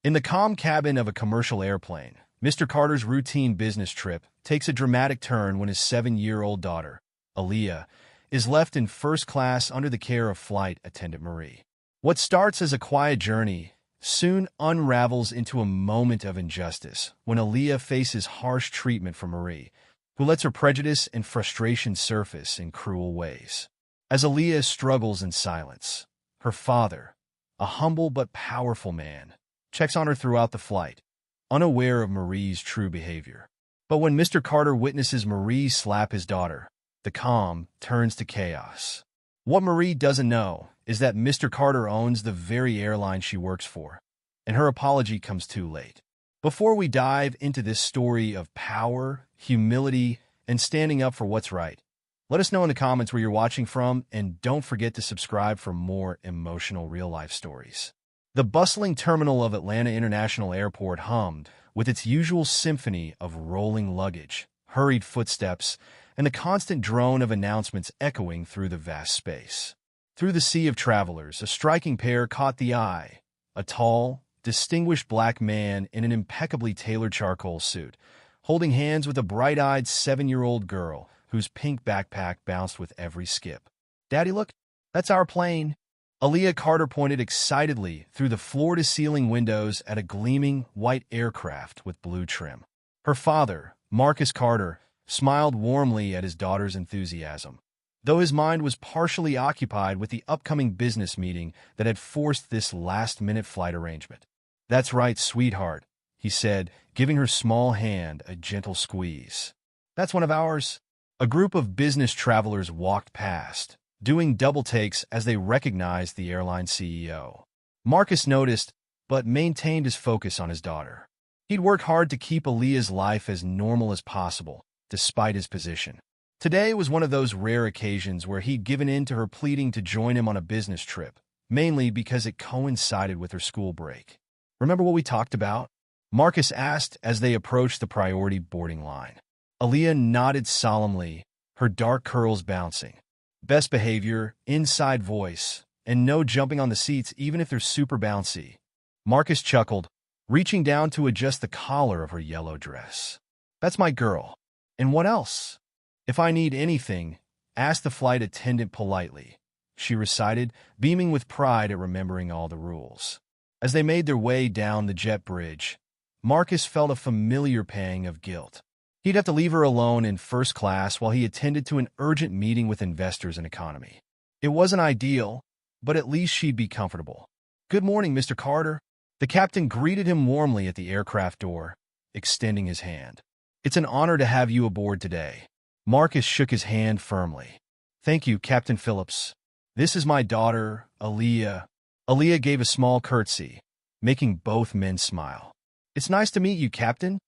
In the calm cabin of a commercial airplane, Mr. Carter's routine business trip takes a dramatic turn when his 7-year-old daughter, Aaliyah, is left in first class under the care of flight attendant Marie. What starts as a quiet journey soon unravels into a moment of injustice when Aaliyah faces harsh treatment from Marie, who lets her prejudice and frustration surface in cruel ways. As Aaliyah struggles in silence, her father, a humble but powerful man, checks on her throughout the flight, unaware of Marie's true behavior. But when Mr. Carter witnesses Marie slap his daughter, the calm turns to chaos. What Marie doesn't know is that Mr. Carter owns the very airline she works for, and her apology comes too late. Before we dive into this story of power, humility, and standing up for what's right, let us know in the comments where you're watching from, and don't forget to subscribe for more emotional real-life stories. The bustling terminal of Atlanta International Airport hummed with its usual symphony of rolling luggage, hurried footsteps, and the constant drone of announcements echoing through the vast space. Through the sea of travelers, a striking pair caught the eye. A tall, distinguished black man in an impeccably tailored charcoal suit, holding hands with a bright-eyed 7-year-old girl whose pink backpack bounced with every skip. "Daddy, look, that's our plane." Aaliyah Carter pointed excitedly through the floor-to-ceiling windows at a gleaming white aircraft with blue trim. Her father, Marcus Carter, smiled warmly at his daughter's enthusiasm, though his mind was partially occupied with the upcoming business meeting that had forced this last-minute flight arrangement. "That's right, sweetheart," he said, giving her small hand a gentle squeeze. "That's one of ours." A group of business travelers walked past, doing double takes as they recognized the airline CEO. Marcus noticed, but maintained his focus on his daughter. He'd worked hard to keep Aaliyah's life as normal as possible, despite his position. Today was one of those rare occasions where he'd given in to her pleading to join him on a business trip, mainly because it coincided with her school break. "Remember what we talked about?" Marcus asked as they approached the priority boarding line. Aaliyah nodded solemnly, her dark curls bouncing. "Best behavior, inside voice, and no jumping on the seats even if they're super bouncy." Marcus chuckled, reaching down to adjust the collar of her yellow dress. "That's my girl. And what else? If I need anything, ask the flight attendant politely," she recited, beaming with pride at remembering all the rules. As they made their way down the jet bridge, Marcus felt a familiar pang of guilt. He'd have to leave her alone in first class while he attended to an urgent meeting with investors and economy. It wasn't ideal, but at least she'd be comfortable. "Good morning, Mr. Carter." The captain greeted him warmly at the aircraft door, extending his hand. "It's an honor to have you aboard today." Marcus shook his hand firmly. "Thank you, Captain Phillips. This is my daughter, Aaliyah." Aaliyah gave a small curtsy, making both men smile. "It's nice to meet you, Captain."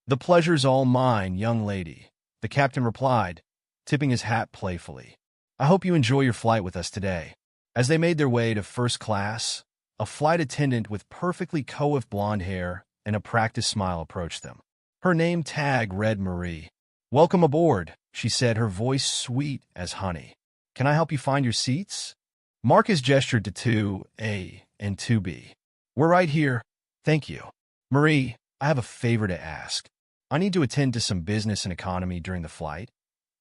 "The pleasure's all mine, young lady," the captain replied, tipping his hat playfully. "I hope you enjoy your flight with us today." As they made their way to first class, a flight attendant with perfectly coiffed blonde hair and a practiced smile approached them. Her name tag read Marie. "Welcome aboard," she said, her voice sweet as honey. "Can I help you find your seats?" Marcus gestured to 2A and 2B. "We're right here. Thank you." "Marie, I have a favor to ask. I need to attend to some business and economy during the flight,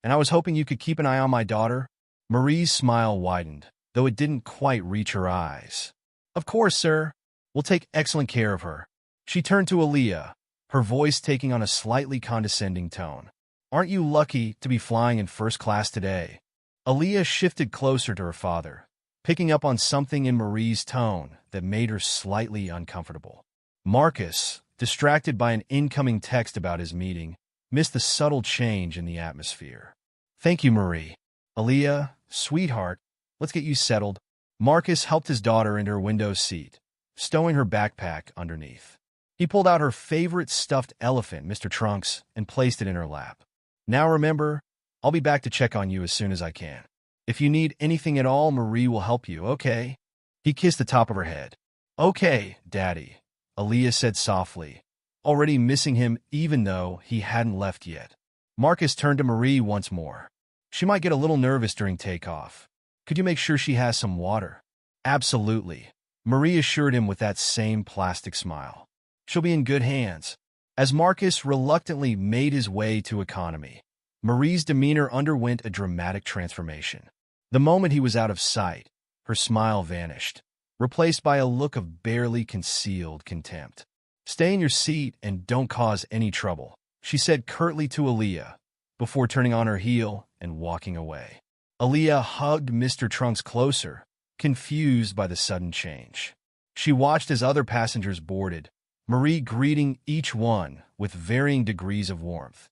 and I was hoping you could keep an eye on my daughter." Marie's smile widened, though it didn't quite reach her eyes. "Of course, sir. We'll take excellent care of her." She turned to Aaliyah, her voice taking on a slightly condescending tone. "Aren't you lucky to be flying in first class today?" Aaliyah shifted closer to her father, picking up on something in Marie's tone that made her slightly uncomfortable. Marcus, distracted by an incoming text about his meeting, missed the subtle change in the atmosphere. "Thank you, Marie." "Aaliyah, sweetheart, let's get you settled." Marcus helped his daughter into her window seat, stowing her backpack underneath. He pulled out her favorite stuffed elephant, Mr. Trunks, and placed it in her lap. "Now remember, I'll be back to check on you as soon as I can. If you need anything at all, Marie will help you, okay?" He kissed the top of her head. "Okay, Daddy," Aaliyah said softly, already missing him even though he hadn't left yet. Marcus turned to Marie once more. "She might get a little nervous during takeoff. Could you make sure she has some water?" "Absolutely," Marie assured him with that same plastic smile. She'll be in good hands. As Marcus reluctantly made his way to economy, Marie's demeanor underwent a dramatic transformation. The moment he was out of sight, her smile vanished, replaced by a look of barely concealed contempt. "Stay in your seat and don't cause any trouble," she said curtly to Aaliyah, before turning on her heel and walking away. Aaliyah hugged Mr. Trunks closer, confused by the sudden change. She watched as other passengers boarded, Marie greeting each one with varying degrees of warmth,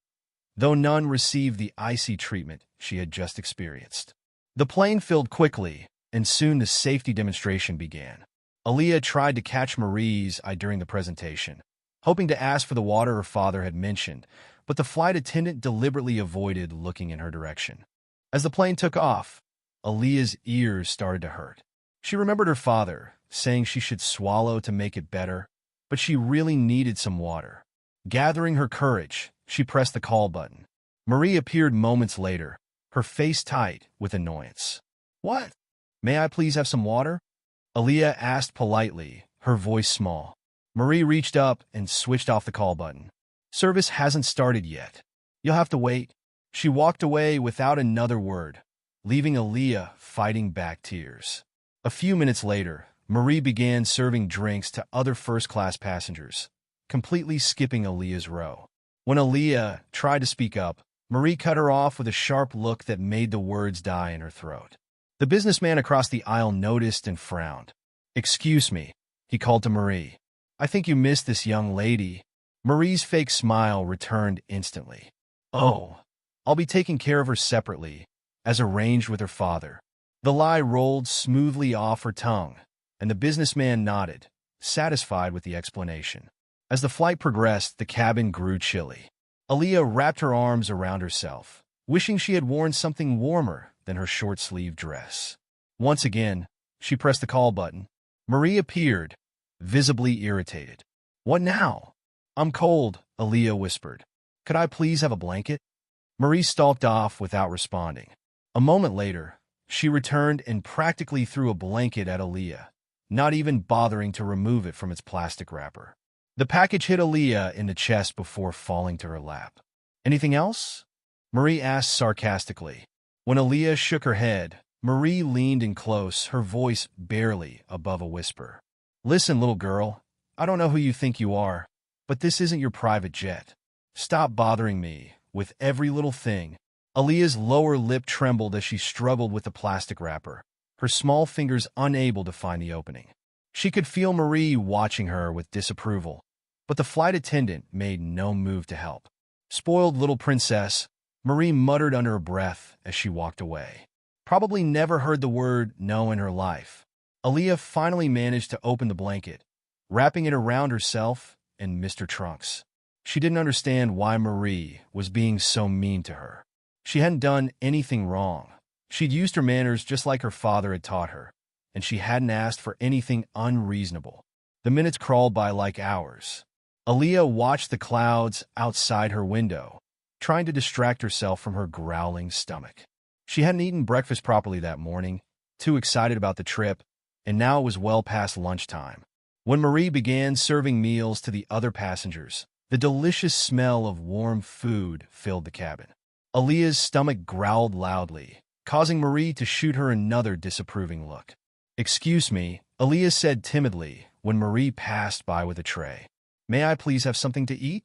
though none received the icy treatment she had just experienced. The plane filled quickly, and soon the safety demonstration began. Aaliyah tried to catch Marie's eye during the presentation, hoping to ask for the water her father had mentioned, but the flight attendant deliberately avoided looking in her direction. As the plane took off, Aaliyah's ears started to hurt. She remembered her father saying she should swallow to make it better, but she really needed some water. Gathering her courage, she pressed the call button. Marie appeared moments later, her face tight with annoyance. "What? May I please have some water?" Aaliyah asked politely, her voice small. Marie reached up and switched off the call button. "Service hasn't started yet. You'll have to wait." She walked away without another word, leaving Aaliyah fighting back tears. A few minutes later, Marie began serving drinks to other first-class passengers, completely skipping Aaliyah's row. When Aaliyah tried to speak up, Marie cut her off with a sharp look that made the words die in her throat. The businessman across the aisle noticed and frowned. "Excuse me," he called to Marie. "I think you missed this young lady." Marie's fake smile returned instantly. "Oh, I'll be taking care of her separately, as arranged with her father." The lie rolled smoothly off her tongue, and the businessman nodded, satisfied with the explanation. As the flight progressed, the cabin grew chilly. Aaliyah wrapped her arms around herself, wishing she had worn something warmer than her short-sleeved dress. Once again, she pressed the call button. Marie appeared, visibly irritated. "What now?" "I'm cold," Aaliyah whispered. "Could I please have a blanket?" Marie stalked off without responding. A moment later, she returned and practically threw a blanket at Aaliyah, not even bothering to remove it from its plastic wrapper. The package hit Aaliyah in the chest before falling to her lap. "Anything else?" Marie asked sarcastically. When Aaliyah shook her head, Marie leaned in close, her voice barely above a whisper. "Listen, little girl, I don't know who you think you are, but this isn't your private jet. Stop bothering me with every little thing." Aaliyah's lower lip trembled as she struggled with the plastic wrapper, her small fingers unable to find the opening. She could feel Marie watching her with disapproval, but the flight attendant made no move to help. "Spoiled little princess," Marie muttered under her breath as she walked away. Probably never heard the word no in her life. Aaliyah finally managed to open the blanket, wrapping it around herself and Mr. Trunks. She didn't understand why Marie was being so mean to her. She hadn't done anything wrong. She'd used her manners just like her father had taught her, and she hadn't asked for anything unreasonable. The minutes crawled by like hours. Aaliyah watched the clouds outside her window, trying to distract herself from her growling stomach. She hadn't eaten breakfast properly that morning, too excited about the trip, and now it was well past lunchtime. When Marie began serving meals to the other passengers, the delicious smell of warm food filled the cabin. Aaliyah's stomach growled loudly, causing Marie to shoot her another disapproving look. "Excuse me," Aaliyah said timidly when Marie passed by with a tray. "May I please have something to eat?"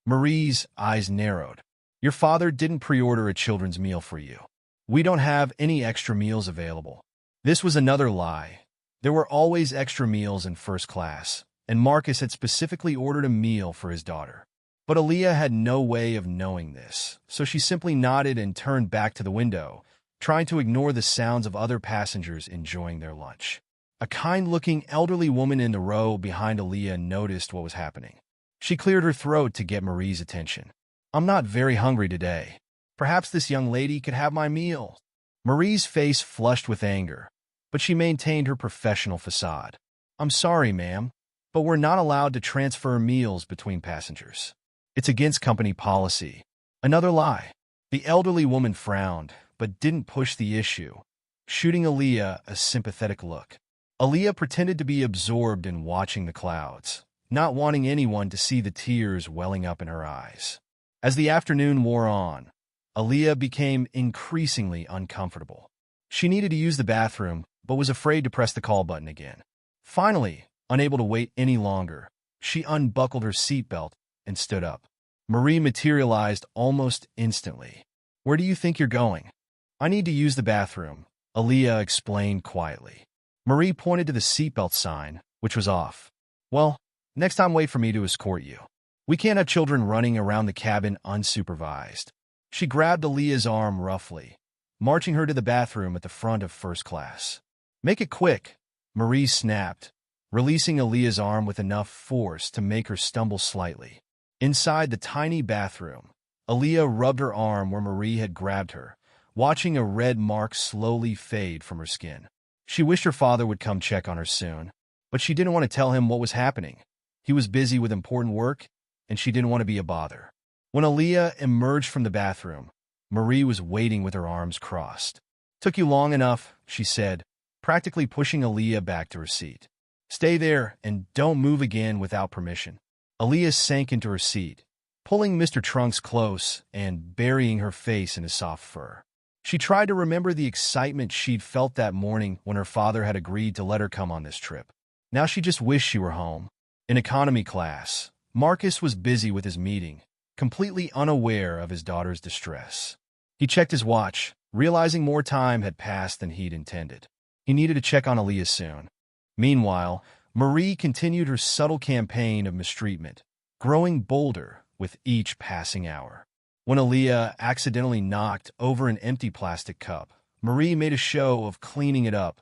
Marie's eyes narrowed. "Your father didn't pre-order a children's meal for you. We don't have any extra meals available." This was another lie. There were always extra meals in first class, and Marcus had specifically ordered a meal for his daughter. But Aaliyah had no way of knowing this, so she simply nodded and turned back to the window, trying to ignore the sounds of other passengers enjoying their lunch. A kind-looking elderly woman in the row behind Aaliyah noticed what was happening. She cleared her throat to get Marie's attention. "I'm not very hungry today. Perhaps this young lady could have my meal." Marie's face flushed with anger, but she maintained her professional facade. "I'm sorry, ma'am, but we're not allowed to transfer meals between passengers. It's against company policy." Another lie. The elderly woman frowned, but didn't push the issue, shooting Aaliyah a sympathetic look. Aaliyah pretended to be absorbed in watching the clouds, not wanting anyone to see the tears welling up in her eyes. As the afternoon wore on, Aaliyah became increasingly uncomfortable. She needed to use the bathroom, but was afraid to press the call button again. Finally, unable to wait any longer, she unbuckled her seatbelt and stood up. Marie materialized almost instantly. "Where do you think you're going?" "I need to use the bathroom," Aaliyah explained quietly. Marie pointed to the seatbelt sign, which was off. "Well, next time wait for me to escort you. We can't have children running around the cabin unsupervised." She grabbed Aaliyah's arm roughly, marching her to the bathroom at the front of first class. "Make it quick," Marie snapped, releasing Aaliyah's arm with enough force to make her stumble slightly. Inside the tiny bathroom, Aaliyah rubbed her arm where Marie had grabbed her, watching a red mark slowly fade from her skin. She wished her father would come check on her soon, but she didn't want to tell him what was happening. He was busy with important work, and she didn't want to be a bother. When Aaliyah emerged from the bathroom, Marie was waiting with her arms crossed. "Took you long enough," she said, practically pushing Aaliyah back to her seat. "Stay there and don't move again without permission." Aaliyah sank into her seat, pulling Mr. Trunks close and burying her face in his soft fur. She tried to remember the excitement she'd felt that morning when her father had agreed to let her come on this trip. Now she just wished she were home. In economy class, Marcus was busy with his meeting, completely unaware of his daughter's distress. He checked his watch, realizing more time had passed than he'd intended. He needed to check on Aaliyah soon. Meanwhile, Marie continued her subtle campaign of mistreatment, growing bolder with each passing hour. When Aaliyah accidentally knocked over an empty plastic cup, Marie made a show of cleaning it up,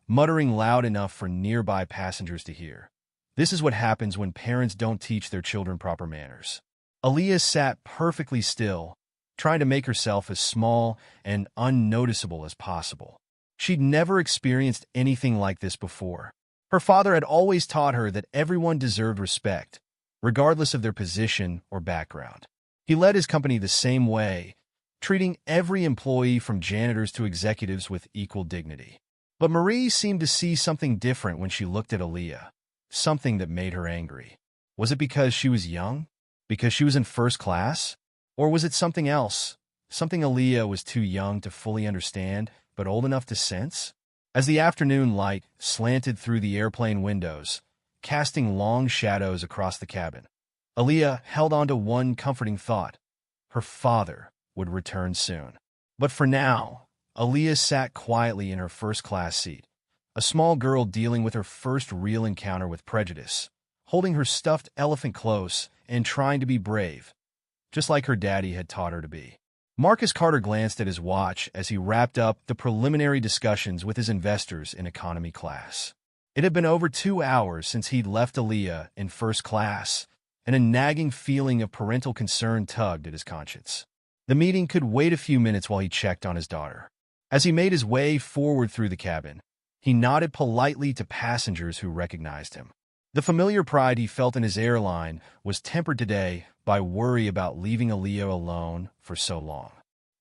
muttering loud enough for nearby passengers to hear. This is what happens when parents don't teach their children proper manners. Aaliyah sat perfectly still, trying to make herself as small and unnoticeable as possible. She'd never experienced anything like this before. Her father had always taught her that everyone deserved respect, regardless of their position or background. He led his company the same way, treating every employee from janitors to executives with equal dignity. But Marie seemed to see something different when she looked at Aaliyah, something that made her angry. Was it because she was young? Because she was in first class? Or was it something else? Something Aaliyah was too young to fully understand, but old enough to sense? As the afternoon light slanted through the airplane windows, casting long shadows across the cabin, Aaliyah held on to one comforting thought. Her father would return soon. But for now, Aaliyah sat quietly in her first-class seat, a small girl dealing with her first real encounter with prejudice, holding her stuffed elephant close and trying to be brave, just like her daddy had taught her to be. Marcus Carter glanced at his watch as he wrapped up the preliminary discussions with his investors in economy class. It had been over 2 hours since he'd left Aaliyah in first class, and a nagging feeling of parental concern tugged at his conscience. The meeting could wait a few minutes while he checked on his daughter. As he made his way forward through the cabin, he nodded politely to passengers who recognized him. The familiar pride he felt in his airline was tempered today by worry about leaving Aaliyah alone for so long.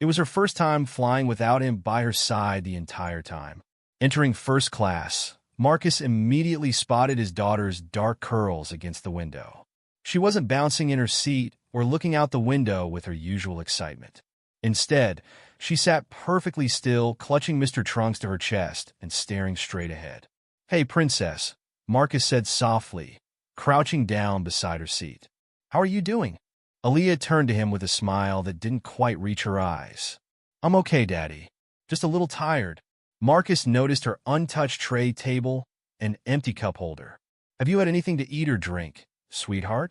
It was her first time flying without him by her side the entire time. Entering first class, Marcus immediately spotted his daughter's dark curls against the window. She wasn't bouncing in her seat or looking out the window with her usual excitement. Instead, she sat perfectly still, clutching Mr. Trunks to her chest and staring straight ahead. "Hey, princess," Marcus said softly, crouching down beside her seat. "How are you doing?" Aaliyah turned to him with a smile that didn't quite reach her eyes. "I'm okay, Daddy. Just a little tired." Marcus noticed her untouched tray table and empty cup holder. "Have you had anything to eat or drink, sweetheart?"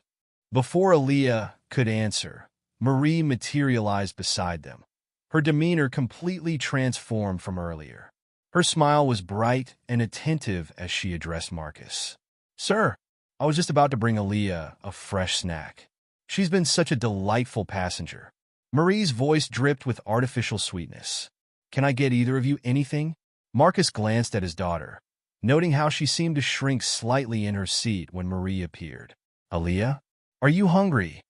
Before Aaliyah could answer, Marie materialized beside them, her demeanor completely transformed from earlier. Her smile was bright and attentive as she addressed Marcus. "Sir, I was just about to bring Aaliyah a fresh snack. She's been such a delightful passenger." Marie's voice dripped with artificial sweetness. "Can I get either of you anything?" Marcus glanced at his daughter, noting how she seemed to shrink slightly in her seat when Marie appeared. "Aaliyah, are you hungry?"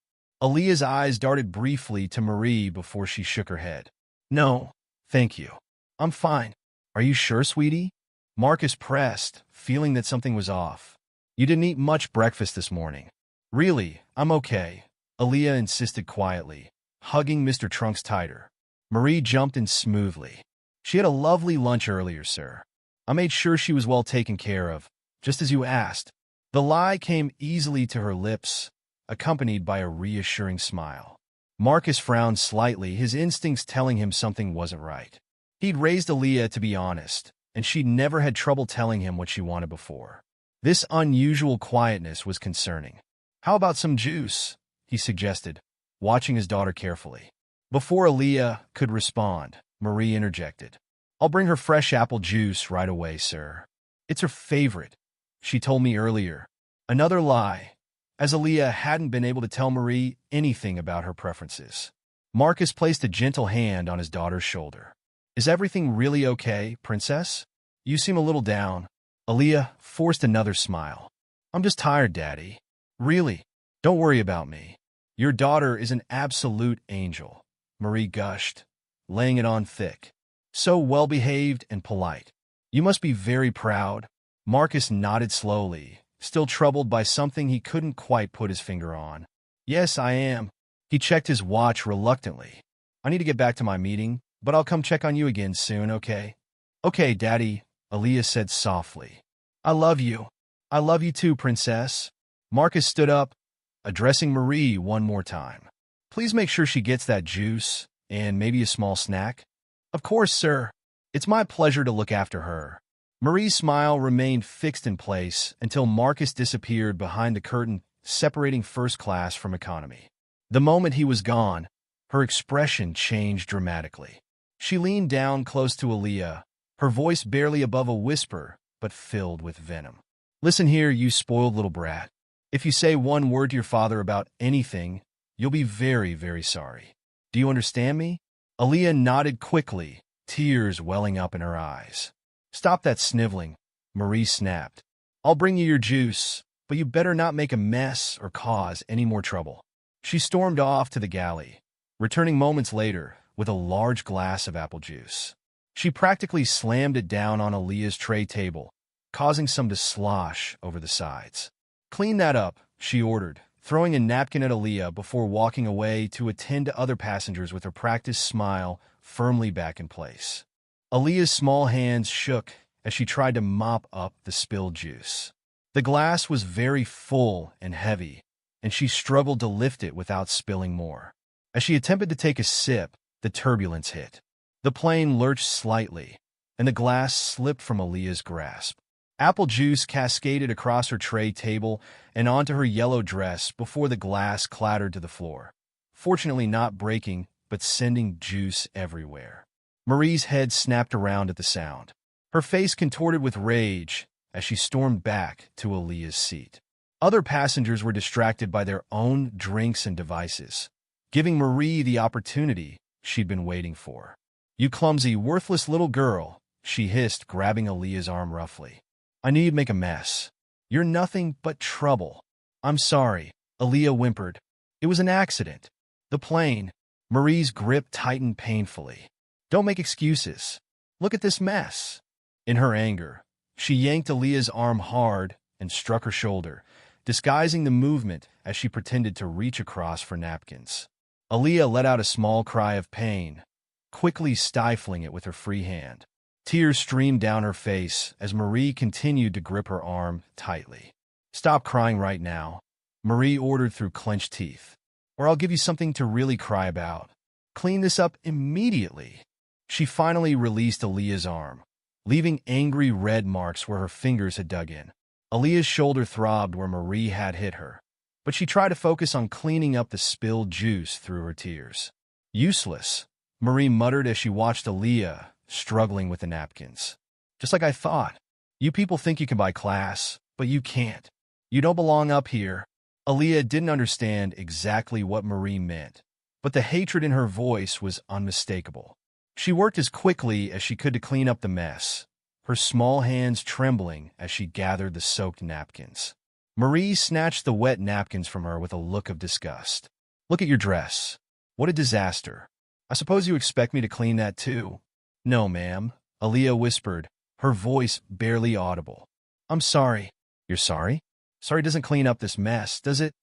Aaliyah's eyes darted briefly to Marie before she shook her head. "No, thank you. I'm fine." "Are you sure, sweetie?" Marcus pressed, feeling that something was off. You didn't eat much breakfast this morning. Really, I'm okay, Aaliyah insisted quietly, hugging Mr. Trunks tighter. Marie jumped in smoothly. She had a lovely lunch earlier, sir. I made sure she was well taken care of, just as you asked. The lie came easily to her lips, accompanied by a reassuring smile. Marcus frowned slightly, his instincts telling him something wasn't right. He'd raised Aaliyah to be honest, and she'd never had trouble telling him what she wanted before. This unusual quietness was concerning. How about some juice? He suggested, watching his daughter carefully. Before Aaliyah could respond, Marie interjected. I'll bring her fresh apple juice right away, sir. It's her favorite, she told me earlier. Another lie, as Aaliyah hadn't been able to tell Marie anything about her preferences. Marcus placed a gentle hand on his daughter's shoulder. Is everything really okay, princess? You seem a little down. Aaliyah forced another smile. I'm just tired, Daddy. Really? Don't worry about me. Your daughter is an absolute angel, Marie gushed, laying it on thick. So well-behaved and polite. You must be very proud. Marcus nodded slowly, still troubled by something he couldn't quite put his finger on. Yes, I am. He checked his watch reluctantly. I need to get back to my meeting, but I'll come check on you again soon, okay? Okay, Daddy, Aaliyah said softly. I love you. I love you too, princess. Marcus stood up, addressing Marie one more time. Please make sure she gets that juice, and maybe a small snack. Of course, sir. It's my pleasure to look after her. Marie's smile remained fixed in place until Marcus disappeared behind the curtain separating first class from economy. The moment he was gone, her expression changed dramatically. She leaned down close to Aaliyah, her voice barely above a whisper, but filled with venom. Listen here, you spoiled little brat. If you say one word to your father about anything, you'll be very, very sorry. Do you understand me? Aaliyah nodded quickly, tears welling up in her eyes. Stop that sniveling, Marie snapped. I'll bring you your juice, but you better not make a mess or cause any more trouble. She stormed off to the galley, returning moments later with a large glass of apple juice. She practically slammed it down on Aaliyah's tray table, causing some to slosh over the sides. Clean that up, she ordered, throwing a napkin at Aaliyah before walking away to attend to other passengers with her practiced smile firmly back in place. Aaliyah's small hands shook as she tried to mop up the spilled juice. The glass was very full and heavy, and she struggled to lift it without spilling more. As she attempted to take a sip, the turbulence hit. The plane lurched slightly, and the glass slipped from Aaliyah's grasp. Apple juice cascaded across her tray table and onto her yellow dress before the glass clattered to the floor, fortunately not breaking, but sending juice everywhere. Marie's head snapped around at the sound. Her face contorted with rage as she stormed back to Aaliyah's seat. Other passengers were distracted by their own drinks and devices, giving Marie the opportunity she'd been waiting for. You clumsy, worthless little girl, she hissed, grabbing Aaliyah's arm roughly. I knew you'd make a mess. You're nothing but trouble. I'm sorry, Aaliyah whimpered. It was an accident. The plane. Marie's grip tightened painfully. Don't make excuses. Look at this mess. In her anger, she yanked Aaliyah's arm hard and struck her shoulder, disguising the movement as she pretended to reach across for napkins. Aaliyah let out a small cry of pain, quickly stifling it with her free hand. Tears streamed down her face as Marie continued to grip her arm tightly. Stop crying right now, Marie ordered through clenched teeth, or I'll give you something to really cry about. Clean this up immediately. She finally released Aaliyah's arm, leaving angry red marks where her fingers had dug in. Aaliyah's shoulder throbbed where Marie had hit her, but she tried to focus on cleaning up the spilled juice through her tears. Useless, Marie muttered as she watched Aaliyah struggling with the napkins. Just like I thought. You people think you can buy class, but you can't. You don't belong up here. Aaliyah didn't understand exactly what Marie meant, but the hatred in her voice was unmistakable. She worked as quickly as she could to clean up the mess, her small hands trembling as she gathered the soaked napkins. Marie snatched the wet napkins from her with a look of disgust. Look at your dress. What a disaster. I suppose you expect me to clean that too? No, ma'am, Aaliyah whispered, her voice barely audible. I'm sorry. You're sorry? Sorry doesn't clean up this mess, does it?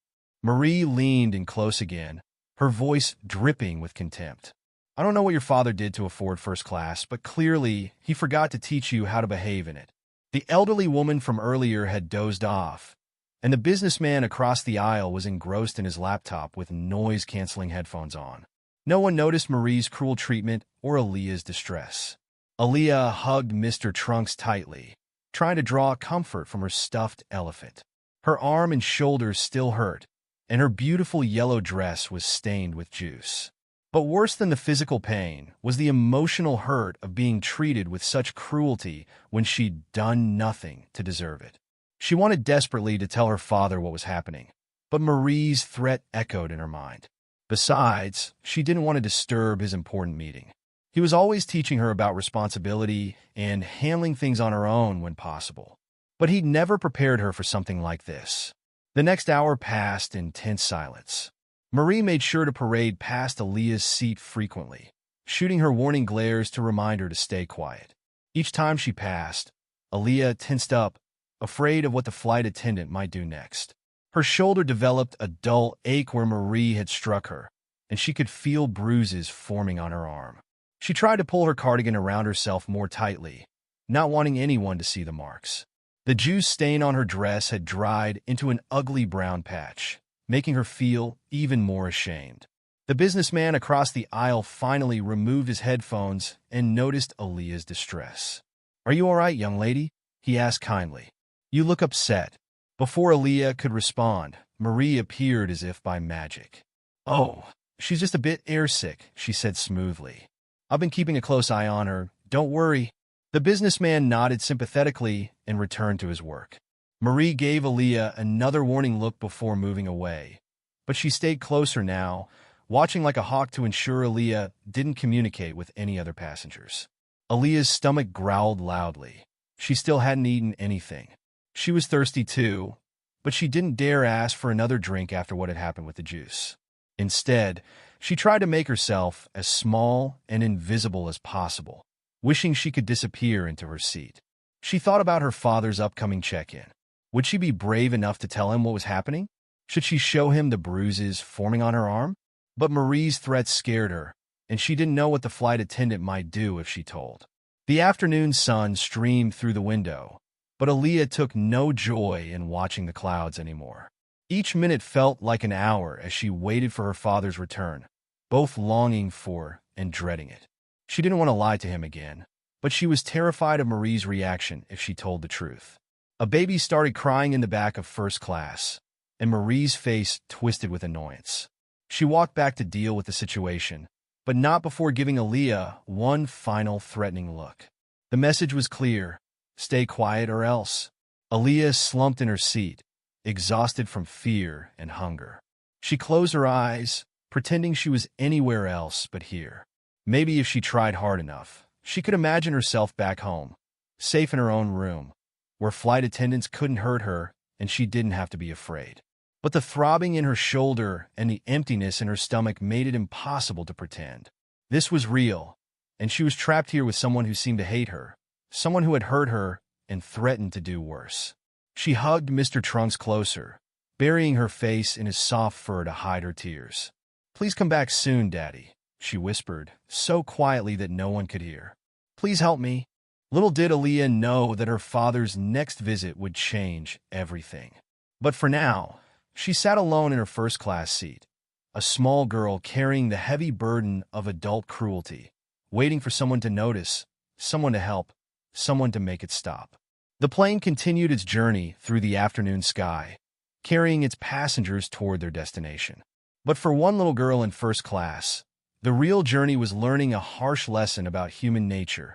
Marie leaned in close again, her voice dripping with contempt. I don't know what your father did to afford first class, but clearly he forgot to teach you how to behave in it. The elderly woman from earlier had dozed off, and the businessman across the aisle was engrossed in his laptop with noise-canceling headphones on. No one noticed Marie's cruel treatment or Aaliyah's distress. Aaliyah hugged Mr. Trunks tightly, trying to draw comfort from her stuffed elephant. Her arm and shoulders still hurt, and her beautiful yellow dress was stained with juice. But worse than the physical pain was the emotional hurt of being treated with such cruelty when she'd done nothing to deserve it. She wanted desperately to tell her father what was happening, but Marie's threat echoed in her mind. Besides, she didn't want to disturb his important meeting. He was always teaching her about responsibility and handling things on her own when possible. But he'd never prepared her for something like this. The next hour passed in tense silence. Marie made sure to parade past Aaliyah's seat frequently, shooting her warning glares to remind her to stay quiet. Each time she passed, Aaliyah tensed up, afraid of what the flight attendant might do next. Her shoulder developed a dull ache where Marie had struck her, and she could feel bruises forming on her arm. She tried to pull her cardigan around herself more tightly, not wanting anyone to see the marks. The juice stain on her dress had dried into an ugly brown patch, making her feel even more ashamed. The businessman across the aisle finally removed his headphones and noticed Aaliyah's distress. "Are you all right, young lady?" he asked kindly. "You look upset." Before Aaliyah could respond, Marie appeared as if by magic. "Oh, she's just a bit airsick," she said smoothly. "I've been keeping a close eye on her. Don't worry." The businessman nodded sympathetically and returned to his work. Marie gave Aaliyah another warning look before moving away, but she stayed closer now, watching like a hawk to ensure Aaliyah didn't communicate with any other passengers. Aaliyah's stomach growled loudly. She still hadn't eaten anything. She was thirsty too, but she didn't dare ask for another drink after what had happened with the juice. Instead, she tried to make herself as small and invisible as possible, wishing she could disappear into her seat. She thought about her father's upcoming check-in. Would she be brave enough to tell him what was happening? Should she show him the bruises forming on her arm? But Marie's threats scared her, and she didn't know what the flight attendant might do if she told. The afternoon sun streamed through the window, but Aaliyah took no joy in watching the clouds anymore. Each minute felt like an hour as she waited for her father's return, both longing for and dreading it. She didn't want to lie to him again, but she was terrified of Marie's reaction if she told the truth. A baby started crying in the back of first class, and Marie's face twisted with annoyance. She walked back to deal with the situation, but not before giving Aaliyah one final threatening look. The message was clear: stay quiet or else. Aaliyah slumped in her seat, exhausted from fear and hunger. She closed her eyes, pretending she was anywhere else but here. Maybe if she tried hard enough, she could imagine herself back home, safe in her own room, where flight attendants couldn't hurt her and she didn't have to be afraid. But the throbbing in her shoulder and the emptiness in her stomach made it impossible to pretend. This was real, and she was trapped here with someone who seemed to hate her, someone who had hurt her and threatened to do worse. She hugged Mr. Trunks closer, burying her face in his soft fur to hide her tears. "Please come back soon, Daddy," she whispered, so quietly that no one could hear. "Please help me." Little did Aaliyah know that her father's next visit would change everything. But for now, she sat alone in her first-class seat, a small girl carrying the heavy burden of adult cruelty, waiting for someone to notice, someone to help, someone to make it stop. The plane continued its journey through the afternoon sky, carrying its passengers toward their destination. But for one little girl in first class, the real journey was learning a harsh lesson about human nature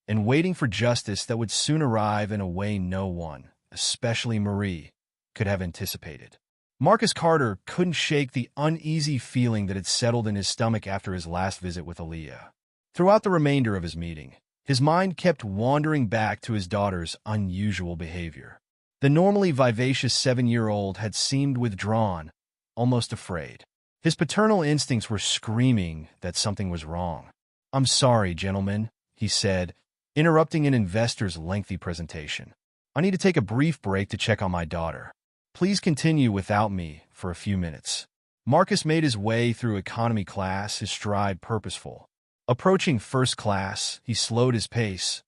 and waiting for justice that would soon arrive in a way no one, especially Marie, could have anticipated. Marcus Carter couldn't shake the uneasy feeling that had settled in his stomach after his last visit with Aaliyah. Throughout the remainder of his meeting, his mind kept wandering back to his daughter's unusual behavior. The normally vivacious 7-year-old had seemed withdrawn, almost afraid. His paternal instincts were screaming that something was wrong. "I'm sorry, gentlemen," he said, interrupting an investor's lengthy presentation. "I need to take a brief break to check on my daughter. Please continue without me for a few minutes. Marcus made his way through economy class, his stride purposeful. Approaching first class, he slowed his pace,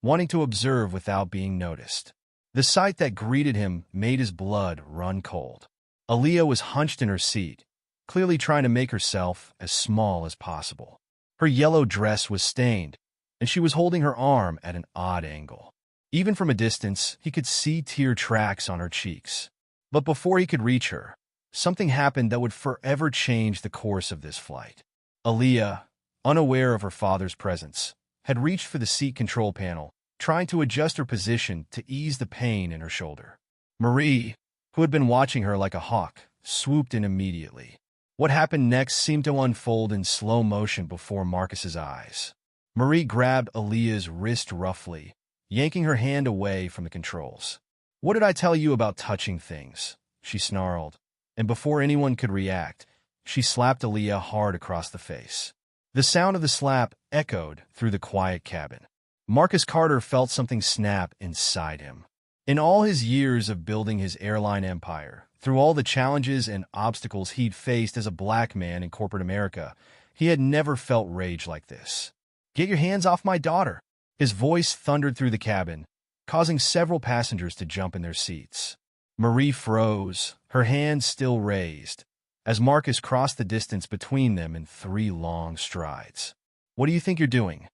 wanting to observe without being noticed. The sight that greeted him made his blood run cold. Aaliyah was hunched in her seat, clearly trying to make herself as small as possible. Her yellow dress was stained, and she was holding her arm at an odd angle. Even from a distance, he could see tear tracks on her cheeks. But before he could reach her, something happened that would forever change the course of this flight. Aaliyah, unaware of her father's presence, had reached for the seat control panel, trying to adjust her position to ease the pain in her shoulder. Marie, who had been watching her like a hawk, swooped in immediately. What happened next seemed to unfold in slow motion before Marcus's eyes. Marie grabbed Aaliyah's wrist roughly, yanking her hand away from the controls. "What did I tell you about touching things?" she snarled, and before anyone could react, she slapped Aaliyah hard across the face. The sound of the slap echoed through the quiet cabin. Marcus Carter felt something snap inside him. In all his years of building his airline empire, through all the challenges and obstacles he'd faced as a black man in corporate America, he had never felt rage like this. "Get your hands off my daughter!" His voice thundered through the cabin, causing several passengers to jump in their seats. Marie froze, her hands still raised, as Marcus crossed the distance between them in 3 long strides. "What do you think you're doing?"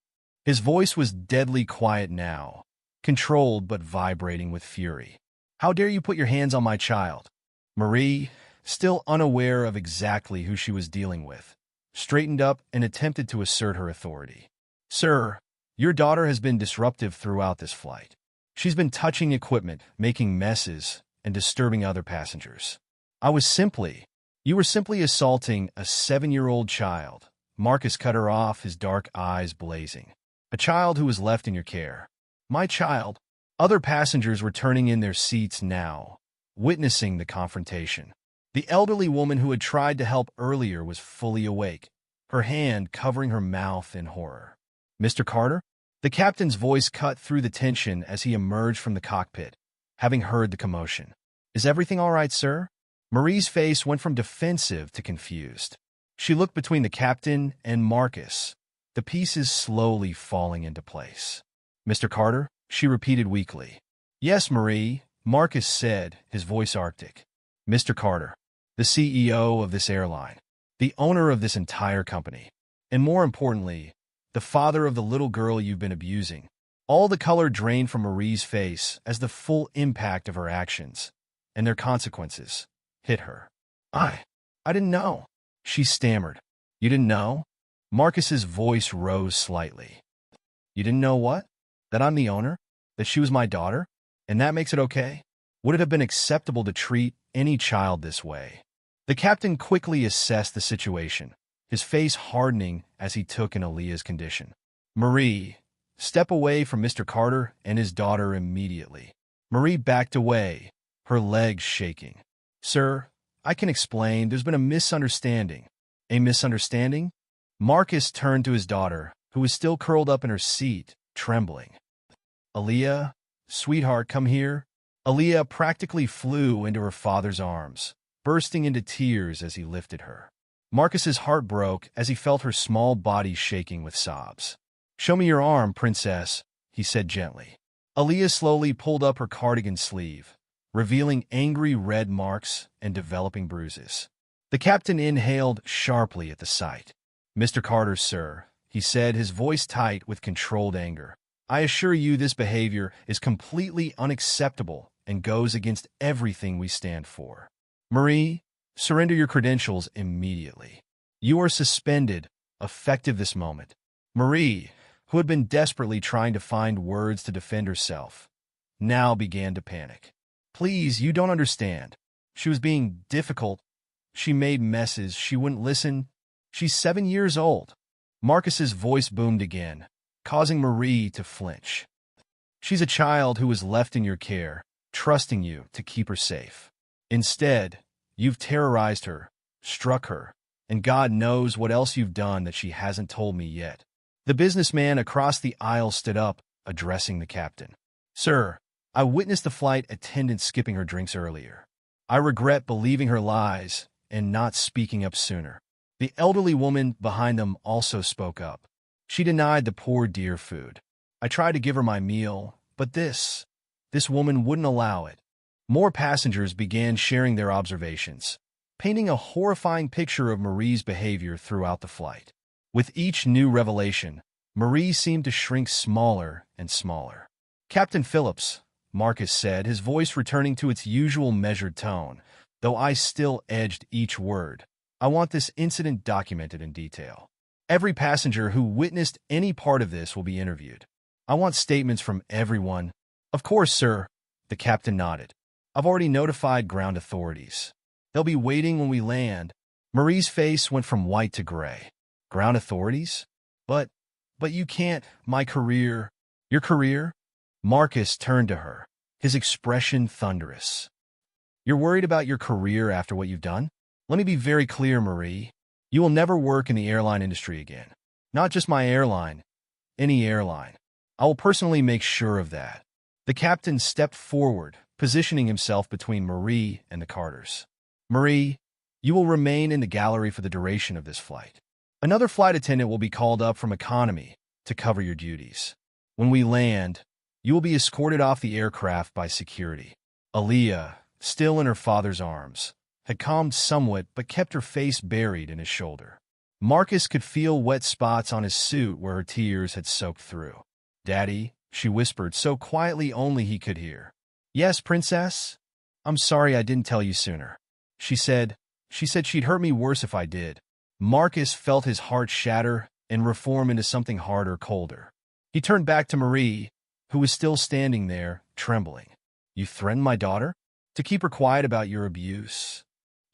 His voice was deadly quiet now, controlled but vibrating with fury. "How dare you put your hands on my child?" Marie, still unaware of exactly who she was dealing with, straightened up and attempted to assert her authority. "Sir, your daughter has been disruptive throughout this flight. She's been touching equipment, making messes, and disturbing other passengers. You were simply assaulting a 7-year-old child." Marcus cut her off, his dark eyes blazing. "A child who was left in your care." "My child?" Other passengers were turning in their seats now, witnessing the confrontation. The elderly woman who had tried to help earlier was fully awake, her hand covering her mouth in horror. "Mr. Carter?" The captain's voice cut through the tension as he emerged from the cockpit, having heard the commotion. "Is everything all right, sir?" Marie's face went from defensive to confused. She looked between the captain and Marcus, the pieces slowly falling into place. "Mr. Carter?" she repeated weakly. "Yes, Marie," Marcus said, his voice arctic. "Mr. Carter, the CEO of this airline, the owner of this entire company, and more importantly, the father of the little girl you've been abusing." All the color drained from Marie's face as the full impact of her actions, and their consequences, hit her. I didn't know," she stammered. "You didn't know?" Marcus's voice rose slightly. "You didn't know what? That I'm the owner? That she was my daughter? And that makes it okay? Would it have been acceptable to treat any child this way?" The captain quickly assessed the situation, his face hardening as he took in Aaliyah's condition. "Marie, step away from Mr. Carter and his daughter immediately." Marie backed away, her legs shaking. "Sir, I can explain. There's been a misunderstanding." "A misunderstanding?" Marcus turned to his daughter, who was still curled up in her seat, trembling. "Aaliyah, sweetheart, come here." Aaliyah practically flew into her father's arms, bursting into tears as he lifted her. Marcus's heart broke as he felt her small body shaking with sobs. "Show me your arm, princess," he said gently. Aaliyah slowly pulled up her cardigan sleeve, revealing angry red marks and developing bruises. The captain inhaled sharply at the sight. "Mr. Carter, sir," he said, his voice tight with controlled anger. "I assure you this behavior is completely unacceptable and goes against everything we stand for. Marie, surrender your credentials immediately. You are suspended, effective this moment." Marie, who had been desperately trying to find words to defend herself, now began to panic. "Please, you don't understand." She was being difficult. She made messes. She wouldn't listen. She's 7 years old. Marcus's voice boomed again, causing Marie to flinch. "She's a child who was left in your care, trusting you to keep her safe. Instead, you've terrorized her, struck her, and God knows what else you've done that she hasn't told me yet." The businessman across the aisle stood up, addressing the captain. "Sir, I witnessed the flight attendant skipping her drinks earlier. I regret believing her lies and not speaking up sooner. The elderly woman behind them also spoke up. She denied the poor dear food. I tried to give her my meal, but this woman wouldn't allow it. More passengers began sharing their observations, painting a horrifying picture of Marie's behavior throughout the flight. With each new revelation, Marie seemed to shrink smaller and smaller. "Captain Phillips," Marcus said, his voice returning to its usual measured tone, though I still edged each word. "I want this incident documented in detail. Every passenger who witnessed any part of this will be interviewed. I want statements from everyone." "Of course, sir," the captain nodded. "I've already notified ground authorities. They'll be waiting when we land." Marie's face went from white to gray. "Ground authorities? But you can't. My career." "Your career?" Marcus turned to her, his expression thunderous. "You're worried about your career after what you've done? Let me be very clear, Marie. You will never work in the airline industry again. Not just my airline, any airline. I will personally make sure of that." The captain stepped forward, positioning himself between Marie and the Carters. "Marie, you will remain in the gallery for the duration of this flight. Another flight attendant will be called up from economy to cover your duties. When we land, you will be escorted off the aircraft by security." Aaliyah, still in her father's arms, had calmed somewhat but kept her face buried in his shoulder. Marcus could feel wet spots on his suit where her tears had soaked through. "Daddy," she whispered so quietly only he could hear. "Yes, princess? I'm sorry I didn't tell you sooner." She said she'd hurt me worse if I did. Marcus felt his heart shatter and reform into something harder, colder. He turned back to Marie, who was still standing there, trembling. "You threatened my daughter? To keep her quiet about your abuse?"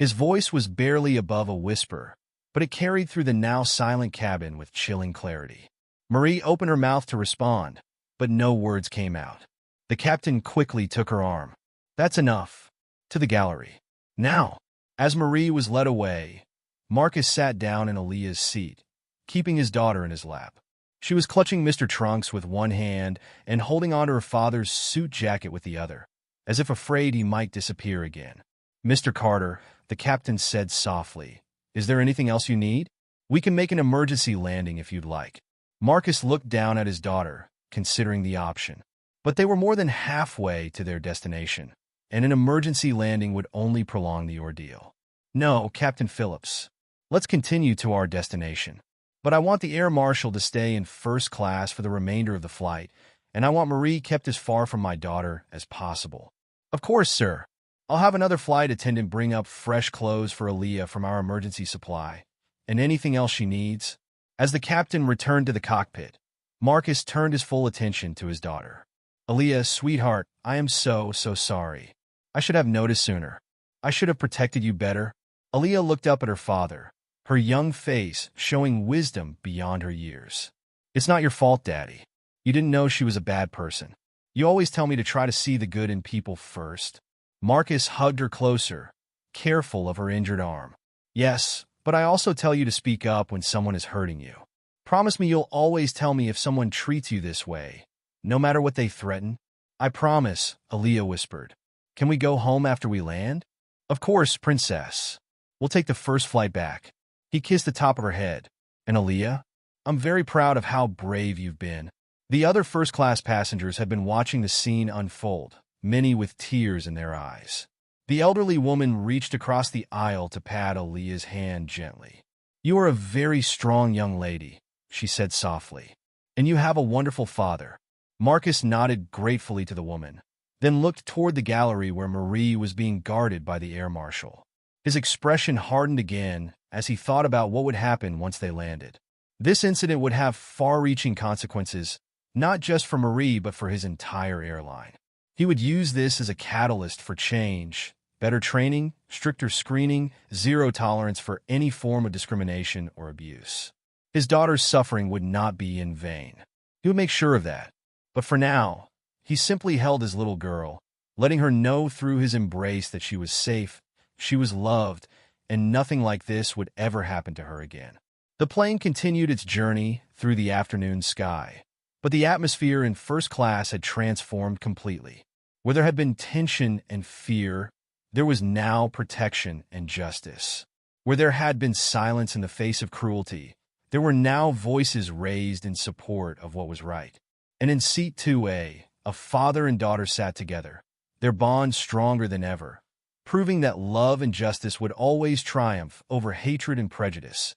His voice was barely above a whisper, but it carried through the now silent cabin with chilling clarity. Marie opened her mouth to respond, but no words came out. The captain quickly took her arm. "That's enough. To the gallery. Now." As Marie was led away, Marcus sat down in Aaliyah's seat, keeping his daughter in his lap. She was clutching Mr. Trunks with one hand and holding onto her father's suit jacket with the other, as if afraid he might disappear again. "Mr. Carter," the captain said softly, "is there anything else you need? We can make an emergency landing if you'd like." Marcus looked down at his daughter, considering the option. But they were more than halfway to their destination, and an emergency landing would only prolong the ordeal. "No, Captain Phillips. Let's continue to our destination. But I want the air marshal to stay in first class for the remainder of the flight, and I want Marie kept as far from my daughter as possible." "Of course, sir. I'll have another flight attendant bring up fresh clothes for Aaliyah from our emergency supply, and anything else she needs." As the captain returned to the cockpit, Marcus turned his full attention to his daughter. "Aaliyah, sweetheart, I am so sorry. I should have noticed sooner. I should have protected you better." Aaliyah looked up at her father, her young face showing wisdom beyond her years. "It's not your fault, Daddy. You didn't know she was a bad person. You always tell me to try to see the good in people first." Marcus hugged her closer, careful of her injured arm. "Yes, but I also tell you to speak up when someone is hurting you. Promise me you'll always tell me if someone treats you this way, no matter what they threaten." "I promise," Aaliyah whispered. "Can we go home after we land?" "Of course, princess. We'll take the first flight back." He kissed the top of her head. "And Aaliyah, I'm very proud of how brave you've been." The other first-class passengers had been watching the scene unfold, many with tears in their eyes. The elderly woman reached across the aisle to pat Aaliyah's hand gently. "You are a very strong young lady," she said softly, "and you have a wonderful father." Marcus nodded gratefully to the woman, then looked toward the gallery where Marie was being guarded by the air marshal. His expression hardened again as he thought about what would happen once they landed. This incident would have far-reaching consequences, not just for Marie but for his entire airline. He would use this as a catalyst for change, better training, stricter screening, zero tolerance for any form of discrimination or abuse. His daughter's suffering would not be in vain. He would make sure of that. But for now, he simply held his little girl, letting her know through his embrace that she was safe, she was loved, and nothing like this would ever happen to her again. The plane continued its journey through the afternoon sky, but the atmosphere in first class had transformed completely. Where there had been tension and fear, There was now protection and justice. Where there had been silence in the face of cruelty, there were now voices raised in support of what was right. And in Seat 2A, a father and daughter sat together, their bond stronger than ever, proving that love and justice would always triumph over hatred and prejudice,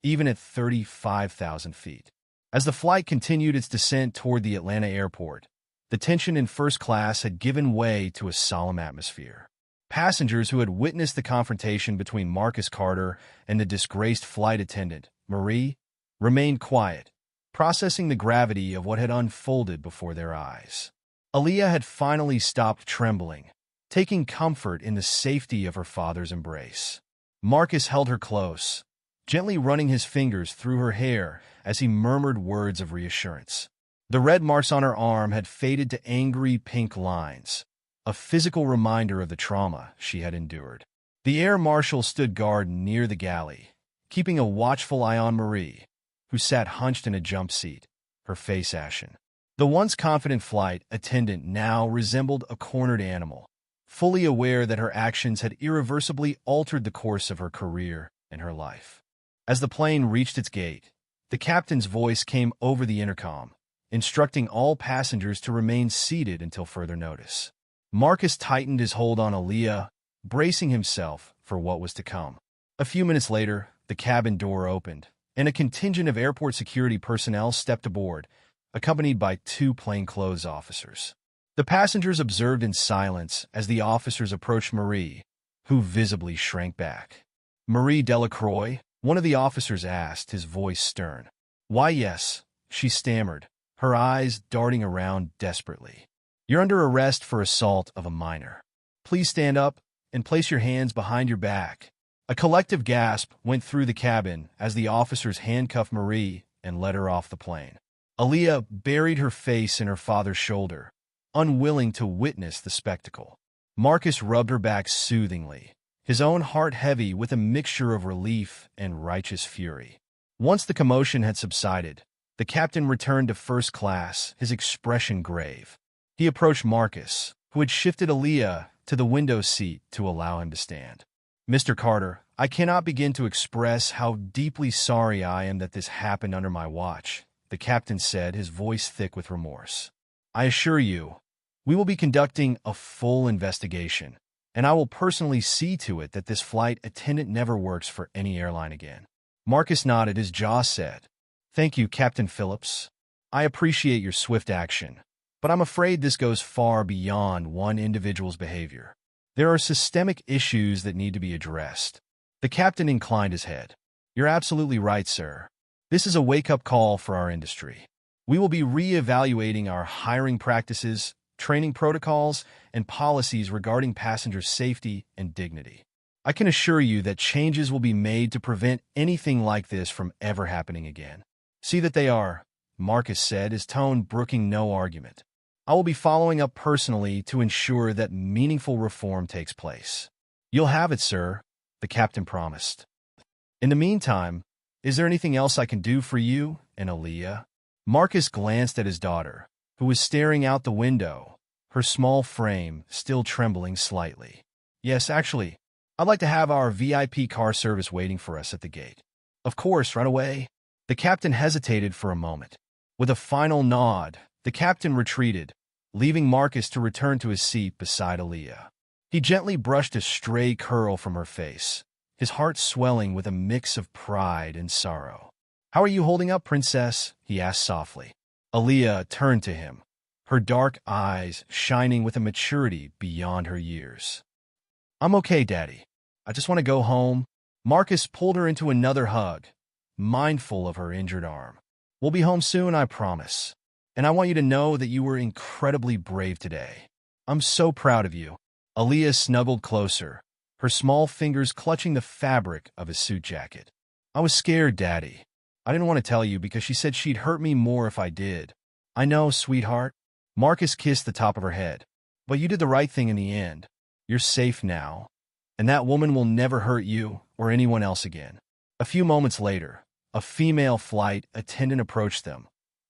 even at 35,000 feet. As the flight continued its descent toward the Atlanta airport, the tension in first class had given way to a solemn atmosphere. Passengers who had witnessed the confrontation between Marcus Carter and the disgraced flight attendant, Marie, remained quiet, processing the gravity of what had unfolded before their eyes. Aaliyah had finally stopped trembling, taking comfort in the safety of her father's embrace. Marcus held her close, gently running his fingers through her hair as he murmured words of reassurance. The red marks on her arm had faded to angry pink lines, a physical reminder of the trauma she had endured. The air marshal stood guard near the galley, keeping a watchful eye on Marie, who sat hunched in a jump seat, her face ashen. The once confident flight attendant now resembled a cornered animal, fully aware that her actions had irreversibly altered the course of her career and her life. As the plane reached its gate, the captain's voice came over the intercom, instructing all passengers to remain seated until further notice. Marcus tightened his hold on Aaliyah, bracing himself for what was to come. A few minutes later, the cabin door opened, and a contingent of airport security personnel stepped aboard, accompanied by 2 plainclothes officers. The passengers observed in silence as the officers approached Marie, who visibly shrank back. "Marie Delacroix?" one of the officers asked, his voice stern. "Why, yes," she stammered, her eyes darting around desperately. "You're under arrest for assault of a minor. Please stand up and place your hands behind your back." A collective gasp went through the cabin as the officers handcuffed Marie and led her off the plane. Aaliyah buried her face in her father's shoulder, unwilling to witness the spectacle. Marcus rubbed her back soothingly, his own heart heavy with a mixture of relief and righteous fury. Once the commotion had subsided, the captain returned to first class, his expression grave. He approached Marcus, who had shifted Aaliyah to the window seat to allow him to stand. "Mr. Carter, I cannot begin to express how deeply sorry I am that this happened under my watch," the captain said, his voice thick with remorse. "I assure you, we will be conducting a full investigation, and I will personally see to it that this flight attendant never works for any airline again." Marcus nodded, his jaw set. "Thank you, Captain Phillips. I appreciate your swift action, but I'm afraid this goes far beyond one individual's behavior. There are systemic issues that need to be addressed." The captain inclined his head. "You're absolutely right, sir. This is a wake-up call for our industry. We will be re-evaluating our hiring practices, training protocols, and policies regarding passenger safety and dignity. I can assure you that changes will be made to prevent anything like this from ever happening again." "See that they are," Marcus said, his tone brooking no argument. "I will be following up personally to ensure that meaningful reform takes place." "You'll have it, sir," the captain promised. "In the meantime, is there anything else I can do for you and Aaliyah?" Marcus glanced at his daughter, who was staring out the window, her small frame still trembling slightly. "Yes, actually, I'd like to have our VIP car service waiting for us at the gate." "Of course, right away." The captain hesitated for a moment. With a final nod, the captain retreated, leaving Marcus to return to his seat beside Aaliyah. He gently brushed a stray curl from her face, his heart swelling with a mix of pride and sorrow. "How are you holding up, princess?" he asked softly. Aaliyah turned to him, her dark eyes shining with a maturity beyond her years. "I'm okay, Daddy. I just want to go home." Marcus pulled her into another hug, mindful of her injured arm. "We'll be home soon, I promise. And I want you to know that you were incredibly brave today. I'm so proud of you." Aaliyah snuggled closer, her small fingers clutching the fabric of his suit jacket. "I was scared, Daddy. I didn't want to tell you because she said she'd hurt me more if I did." "I know, sweetheart." Marcus kissed the top of her head. "But you did the right thing in the end. You're safe now, and that woman will never hurt you or anyone else again." A few moments later, a female flight attendant approached them,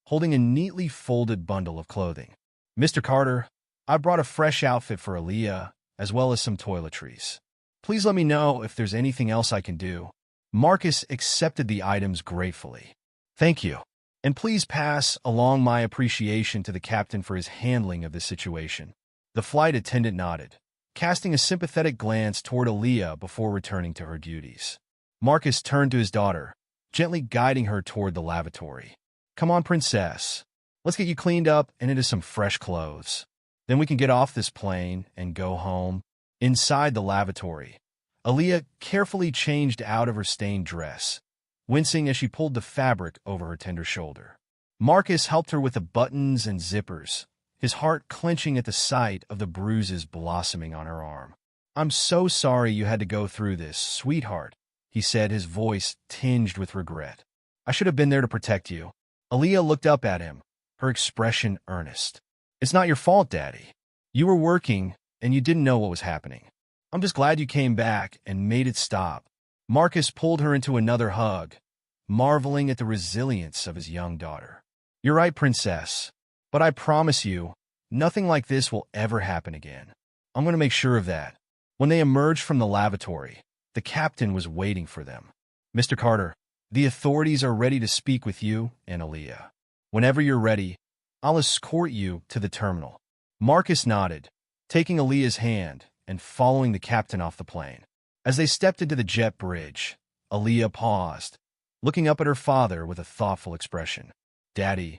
holding a neatly folded bundle of clothing. "Mr. Carter, I brought a fresh outfit for Aaliyah, as well as some toiletries. Please let me know if there's anything else I can do. Marcus accepted the items gratefully. Thank you. And please pass along my appreciation to the captain for his handling of this situation. The flight attendant nodded, casting a sympathetic glance toward Aaliyah before returning to her duties. Marcus turned to his daughter, gently guiding her toward the lavatory. Come on, princess. Let's get you cleaned up and into some fresh clothes. Then we can get off this plane and go home. Inside the lavatory, Aaliyah carefully changed out of her stained dress, wincing as she pulled the fabric over her tender shoulder. Marcus helped her with the buttons and zippers, his heart clenching at the sight of the bruises blossoming on her arm. I'm so sorry you had to go through this, sweetheart, he said, his voice tinged with regret. I should have been there to protect you. Aaliyah looked up at him, her expression earnest. It's not your fault, Daddy. You were working, and you didn't know what was happening. I'm just glad you came back and made it stop. Marcus pulled her into another hug, marveling at the resilience of his young daughter. You're right, princess, but I promise you, nothing like this will ever happen again. I'm going to make sure of that. When they emerged from the lavatory, the captain was waiting for them. Mr. Carter, the authorities are ready to speak with you and Aaliyah. Whenever you're ready, I'll escort you to the terminal. Marcus nodded, taking Aaliyah's hand and following the captain off the plane. As they stepped into the jet bridge, Aaliyah paused, looking up at her father with a thoughtful expression. Daddy,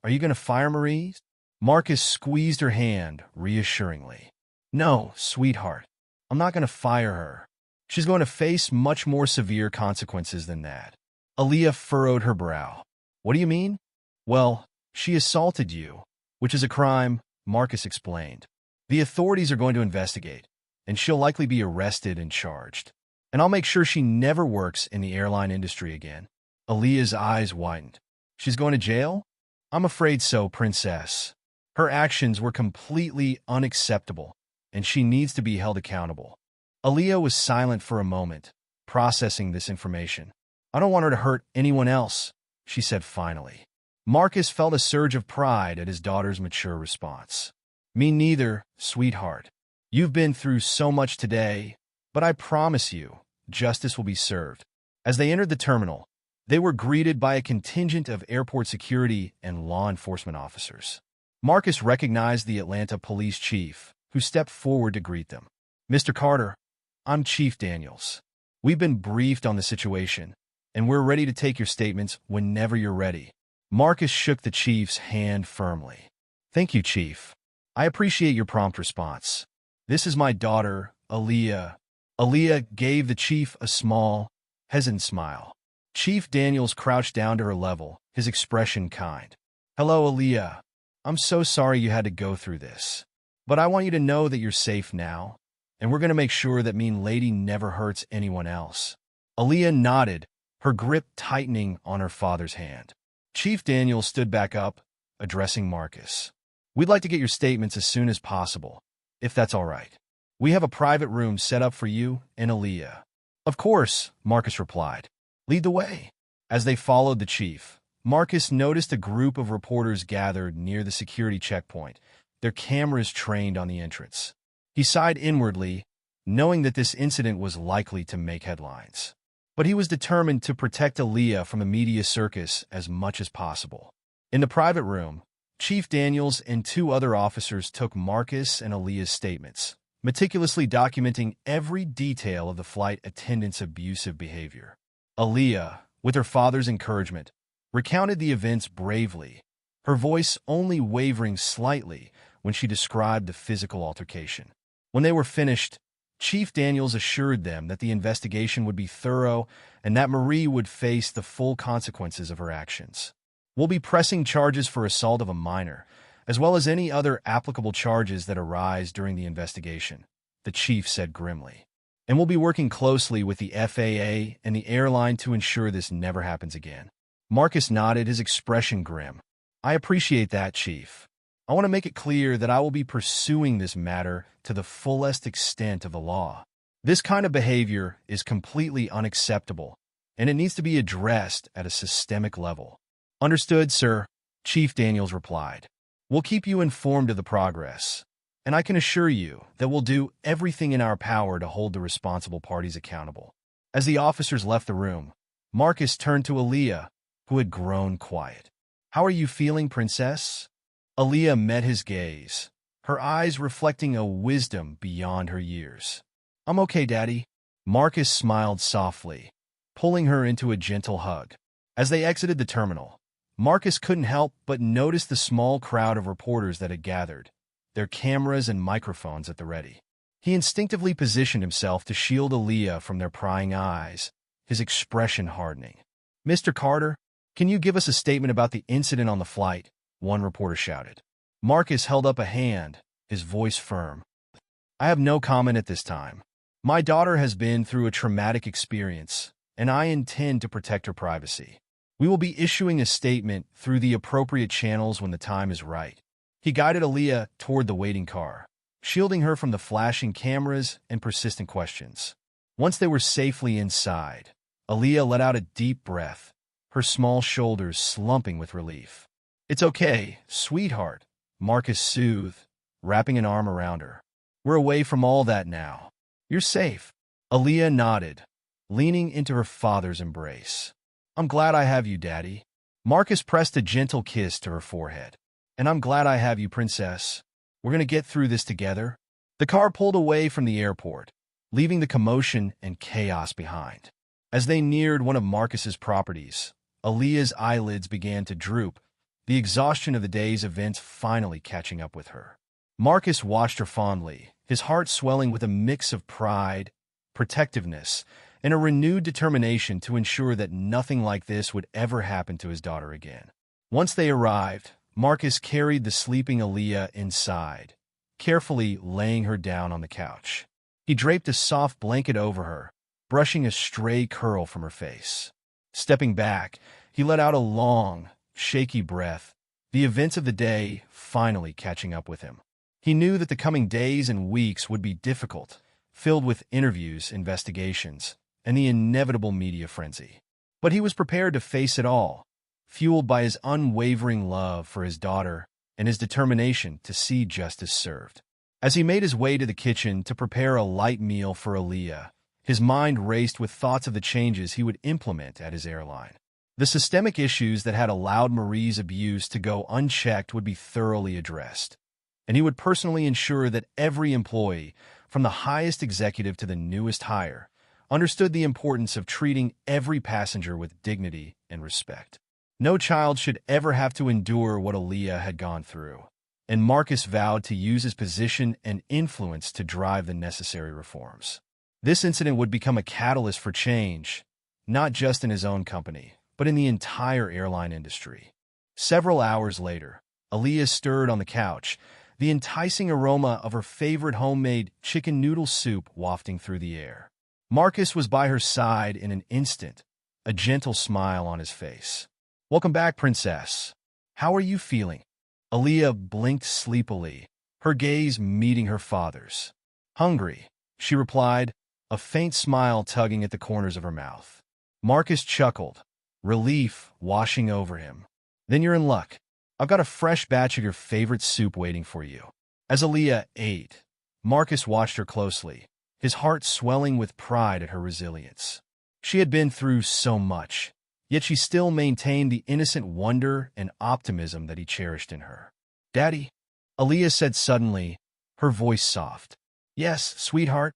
are you going to fire Marie? Marcus squeezed her hand reassuringly. No, sweetheart, I'm not going to fire her. She's going to face much more severe consequences than that. Aaliyah furrowed her brow. What do you mean? Well, she assaulted you, which is a crime, Marcus explained. The authorities are going to investigate, and she'll likely be arrested and charged. And I'll make sure she never works in the airline industry again. Aaliyah's eyes widened. She's going to jail? I'm afraid so, princess. Her actions were completely unacceptable, and she needs to be held accountable. Aaliyah was silent for a moment, processing this information. I don't want her to hurt anyone else, she said finally. Marcus felt a surge of pride at his daughter's mature response. Me neither, sweetheart. You've been through so much today, but I promise you, justice will be served. As they entered the terminal, they were greeted by a contingent of airport security and law enforcement officers. Marcus recognized the Atlanta police chief, who stepped forward to greet them. Mr. Carter, I'm Chief Daniels. We've been briefed on the situation, and we're ready to take your statements whenever you're ready. Marcus shook the chief's hand firmly. Thank you, Chief. I appreciate your prompt response. This is my daughter, Aaliyah. Aaliyah gave the chief a small, hesitant smile. Chief Daniels crouched down to her level, his expression kind. Hello, Aaliyah. I'm so sorry you had to go through this. But I want you to know that you're safe now, and we're going to make sure that mean lady never hurts anyone else. Aaliyah nodded, her grip tightening on her father's hand. Chief Daniels stood back up, addressing Marcus. We'd like to get your statements as soon as possible, if that's all right. We have a private room set up for you and Aaliyah. Of course, Marcus replied. Lead the way. As they followed the chief, Marcus noticed a group of reporters gathered near the security checkpoint, their cameras trained on the entrance. He sighed inwardly, knowing that this incident was likely to make headlines. But he was determined to protect Aaliyah from a media circus as much as possible. In the private room, Chief Daniels and two other officers took Marcus and Aaliyah's statements, meticulously documenting every detail of the flight attendant's abusive behavior. Aaliyah, with her father's encouragement, recounted the events bravely, her voice only wavering slightly when she described the physical altercation. When they were finished, Chief Daniels assured them that the investigation would be thorough and that Marie would face the full consequences of her actions. We'll be pressing charges for assault of a minor, as well as any other applicable charges that arise during the investigation, the chief said grimly. And we'll be working closely with the FAA and the airline to ensure this never happens again. Marcus nodded, his expression grim. I appreciate that, Chief. I want to make it clear that I will be pursuing this matter to the fullest extent of the law. This kind of behavior is completely unacceptable, and it needs to be addressed at a systemic level. Understood, sir, Chief Daniels replied. We'll keep you informed of the progress. and I can assure you that we'll do everything in our power to hold the responsible parties accountable." As the officers left the room, Marcus turned to Aaliyah, who had grown quiet. "How are you feeling, princess?" Aaliyah met his gaze, her eyes reflecting a wisdom beyond her years. "I'm okay, Daddy." Marcus smiled softly, pulling her into a gentle hug. As they exited the terminal, Marcus couldn't help but notice the small crowd of reporters that had gathered, their cameras and microphones at the ready. He instinctively positioned himself to shield Aaliyah from their prying eyes, his expression hardening. "Mr. Carter, can you give us a statement about the incident on the flight?" one reporter shouted. Marcus held up a hand, his voice firm. "I have no comment at this time. My daughter has been through a traumatic experience, and I intend to protect her privacy. We will be issuing a statement through the appropriate channels when the time is right." He guided Aaliyah toward the waiting car, shielding her from the flashing cameras and persistent questions. Once they were safely inside, Aaliyah let out a deep breath, her small shoulders slumping with relief. "It's okay, sweetheart," Marcus soothed, wrapping an arm around her. "We're away from all that now. You're safe." Aaliyah nodded, leaning into her father's embrace. "I'm glad I have you, Daddy." Marcus pressed a gentle kiss to her forehead. "And I'm glad I have you, Princess. We're going to get through this together." The car pulled away from the airport, leaving the commotion and chaos behind. As they neared one of Marcus's properties, Aaliyah's eyelids began to droop, the exhaustion of the day's events finally catching up with her. Marcus watched her fondly, his heart swelling with a mix of pride, protectiveness, and a renewed determination to ensure that nothing like this would ever happen to his daughter again. Once they arrived, Marcus carried the sleeping Aaliyah inside, carefully laying her down on the couch. He draped a soft blanket over her, brushing a stray curl from her face. Stepping back, he let out a long, shaky breath, the events of the day finally catching up with him. He knew that the coming days and weeks would be difficult, filled with interviews, investigations, and the inevitable media frenzy. But he was prepared to face it all, fueled by his unwavering love for his daughter and his determination to see justice served. As he made his way to the kitchen to prepare a light meal for Aaliyah, his mind raced with thoughts of the changes he would implement at his airline. The systemic issues that had allowed Marie's abuse to go unchecked would be thoroughly addressed, and he would personally ensure that every employee, from the highest executive to the newest hire, understood the importance of treating every passenger with dignity and respect. No child should ever have to endure what Aaliyah had gone through, and Marcus vowed to use his position and influence to drive the necessary reforms. This incident would become a catalyst for change, not just in his own company, but in the entire airline industry. Several hours later, Aaliyah stirred on the couch, the enticing aroma of her favorite homemade chicken noodle soup wafting through the air. Marcus was by her side in an instant, a gentle smile on his face. "Welcome back, Princess. How are you feeling?" Aaliyah blinked sleepily, her gaze meeting her father's. "Hungry," she replied, a faint smile tugging at the corners of her mouth. Marcus chuckled, relief washing over him. "Then you're in luck. I've got a fresh batch of your favorite soup waiting for you." As Aaliyah ate, Marcus watched her closely, his heart swelling with pride at her resilience. She had been through so much, yet she still maintained the innocent wonder and optimism that he cherished in her. "Daddy," Aaliyah said suddenly, her voice soft. "Yes, sweetheart.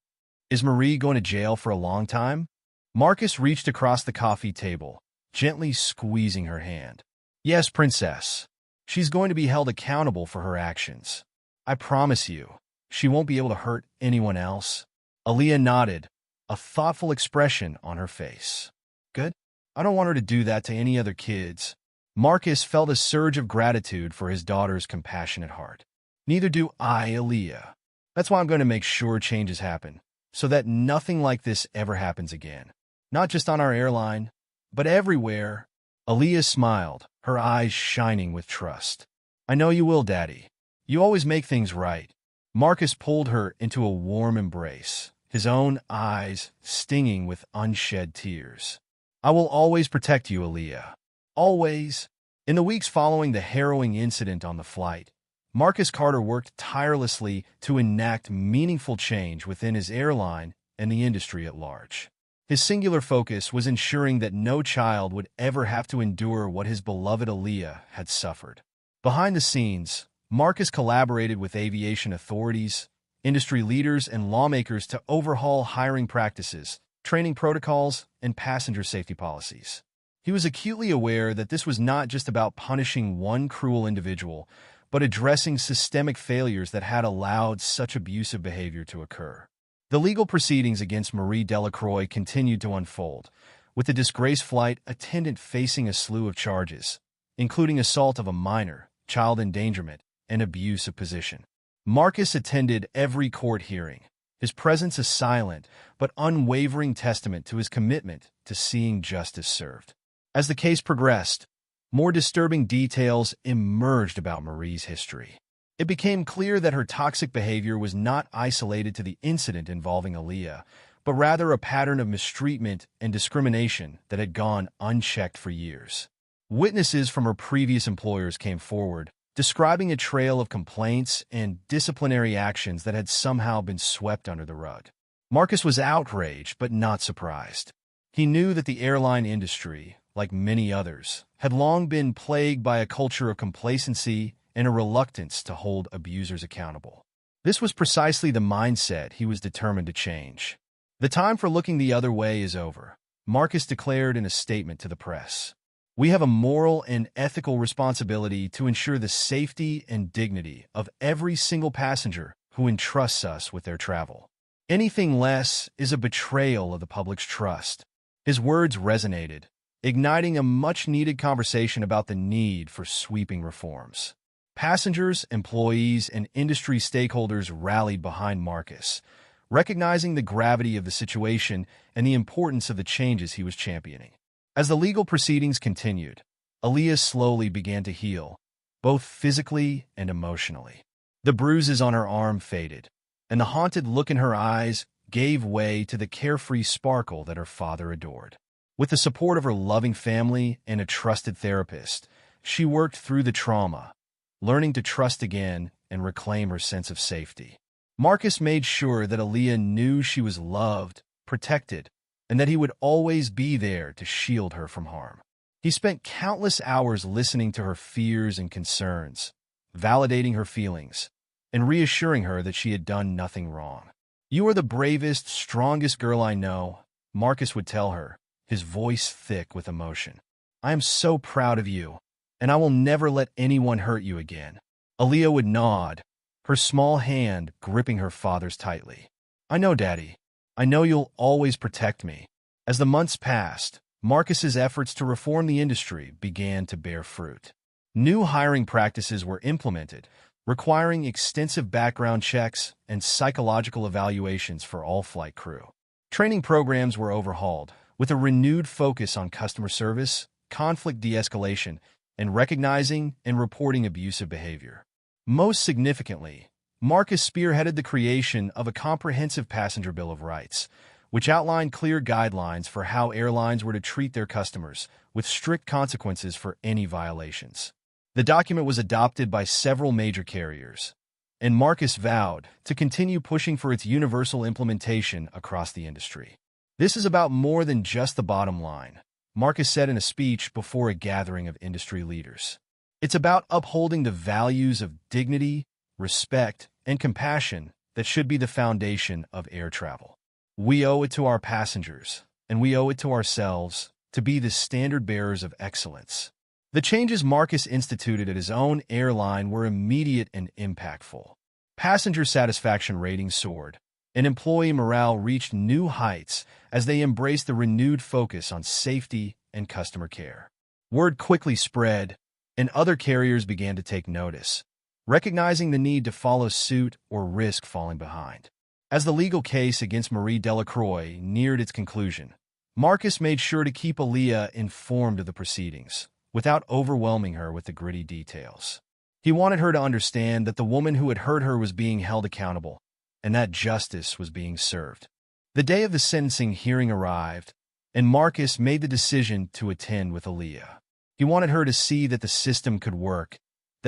Is Marie going to jail for a long time?" Marcus reached across the coffee table, gently squeezing her hand. "Yes, Princess. She's going to be held accountable for her actions. I promise you, she won't be able to hurt anyone else." Aaliyah nodded, a thoughtful expression on her face. "Good. I don't want her to do that to any other kids." Marcus felt a surge of gratitude for his daughter's compassionate heart. "Neither do I, Aaliyah. That's why I'm going to make sure changes happen, so that nothing like this ever happens again. Not just on our airline, but everywhere." Aaliyah smiled, her eyes shining with trust. "I know you will, Daddy. You always make things right." Marcus pulled her into a warm embrace, his own eyes stinging with unshed tears. "I will always protect you, Aaliyah. Always." In the weeks following the harrowing incident on the flight, Marcus Carter worked tirelessly to enact meaningful change within his airline and the industry at large. His singular focus was ensuring that no child would ever have to endure what his beloved Aaliyah had suffered. Behind the scenes, Marcus collaborated with aviation authorities, industry leaders, and lawmakers to overhaul hiring practices, training protocols, and passenger safety policies. He was acutely aware that this was not just about punishing one cruel individual, but addressing systemic failures that had allowed such abusive behavior to occur. The legal proceedings against Marie Delacroix continued to unfold, with the disgraced flight attendant facing a slew of charges, including assault of a minor, child endangerment, and abuse of position. Marcus attended every court hearing, his presence a silent but unwavering testament to his commitment to seeing justice served. As the case progressed, more disturbing details emerged about Marie's history. It became clear that her toxic behavior was not isolated to the incident involving Aaliyah, but rather a pattern of mistreatment and discrimination that had gone unchecked for years. Witnesses from her previous employers came forward, describing a trail of complaints and disciplinary actions that had somehow been swept under the rug. Marcus was outraged but not surprised. He knew that the airline industry, like many others, had long been plagued by a culture of complacency and a reluctance to hold abusers accountable. This was precisely the mindset he was determined to change. "The time for looking the other way is over," Marcus declared in a statement to the press. "We have a moral and ethical responsibility to ensure the safety and dignity of every single passenger who entrusts us with their travel. Anything less is a betrayal of the public's trust." His words resonated, igniting a much-needed conversation about the need for sweeping reforms. Passengers, employees, and industry stakeholders rallied behind Marcus, recognizing the gravity of the situation and the importance of the changes he was championing. As the legal proceedings continued, Aaliyah slowly began to heal, both physically and emotionally. The bruises on her arm faded, and the haunted look in her eyes gave way to the carefree sparkle that her father adored. With the support of her loving family and a trusted therapist, she worked through the trauma, learning to trust again and reclaim her sense of safety. Marcus made sure that Aaliyah knew she was loved, protected, and that he would always be there to shield her from harm. He spent countless hours listening to her fears and concerns, validating her feelings, and reassuring her that she had done nothing wrong. "You are the bravest, strongest girl I know," Marcus would tell her, his voice thick with emotion. "I am so proud of you, and I will never let anyone hurt you again." Aaliyah would nod, her small hand gripping her father's tightly. "I know, Daddy. I know you'll always protect me." As the months passed, Marcus's efforts to reform the industry began to bear fruit. New hiring practices were implemented, requiring extensive background checks and psychological evaluations for all flight crew. Training programs were overhauled, with a renewed focus on customer service, conflict de-escalation, and recognizing and reporting abusive behavior. Most significantly, Marcus spearheaded the creation of a comprehensive passenger bill of rights, which outlined clear guidelines for how airlines were to treat their customers, with strict consequences for any violations. The document was adopted by several major carriers, and Marcus vowed to continue pushing for its universal implementation across the industry. "This is about more than just the bottom line," Marcus said in a speech before a gathering of industry leaders. "It's about upholding the values of dignity, respect, and compassion that should be the foundation of air travel. We owe it to our passengers, and we owe it to ourselves, to be the standard bearers of excellence." The changes Marcus instituted at his own airline were immediate and impactful. Passenger satisfaction ratings soared, and employee morale reached new heights as they embraced the renewed focus on safety and customer care. Word quickly spread, and other carriers began to take notice, recognizing the need to follow suit or risk falling behind. As the legal case against Marie Delacroix neared its conclusion, Marcus made sure to keep Aaliyah informed of the proceedings, without overwhelming her with the gritty details. He wanted her to understand that the woman who had hurt her was being held accountable, and that justice was being served. The day of the sentencing hearing arrived, and Marcus made the decision to attend with Aaliyah. He wanted her to see that the system could work,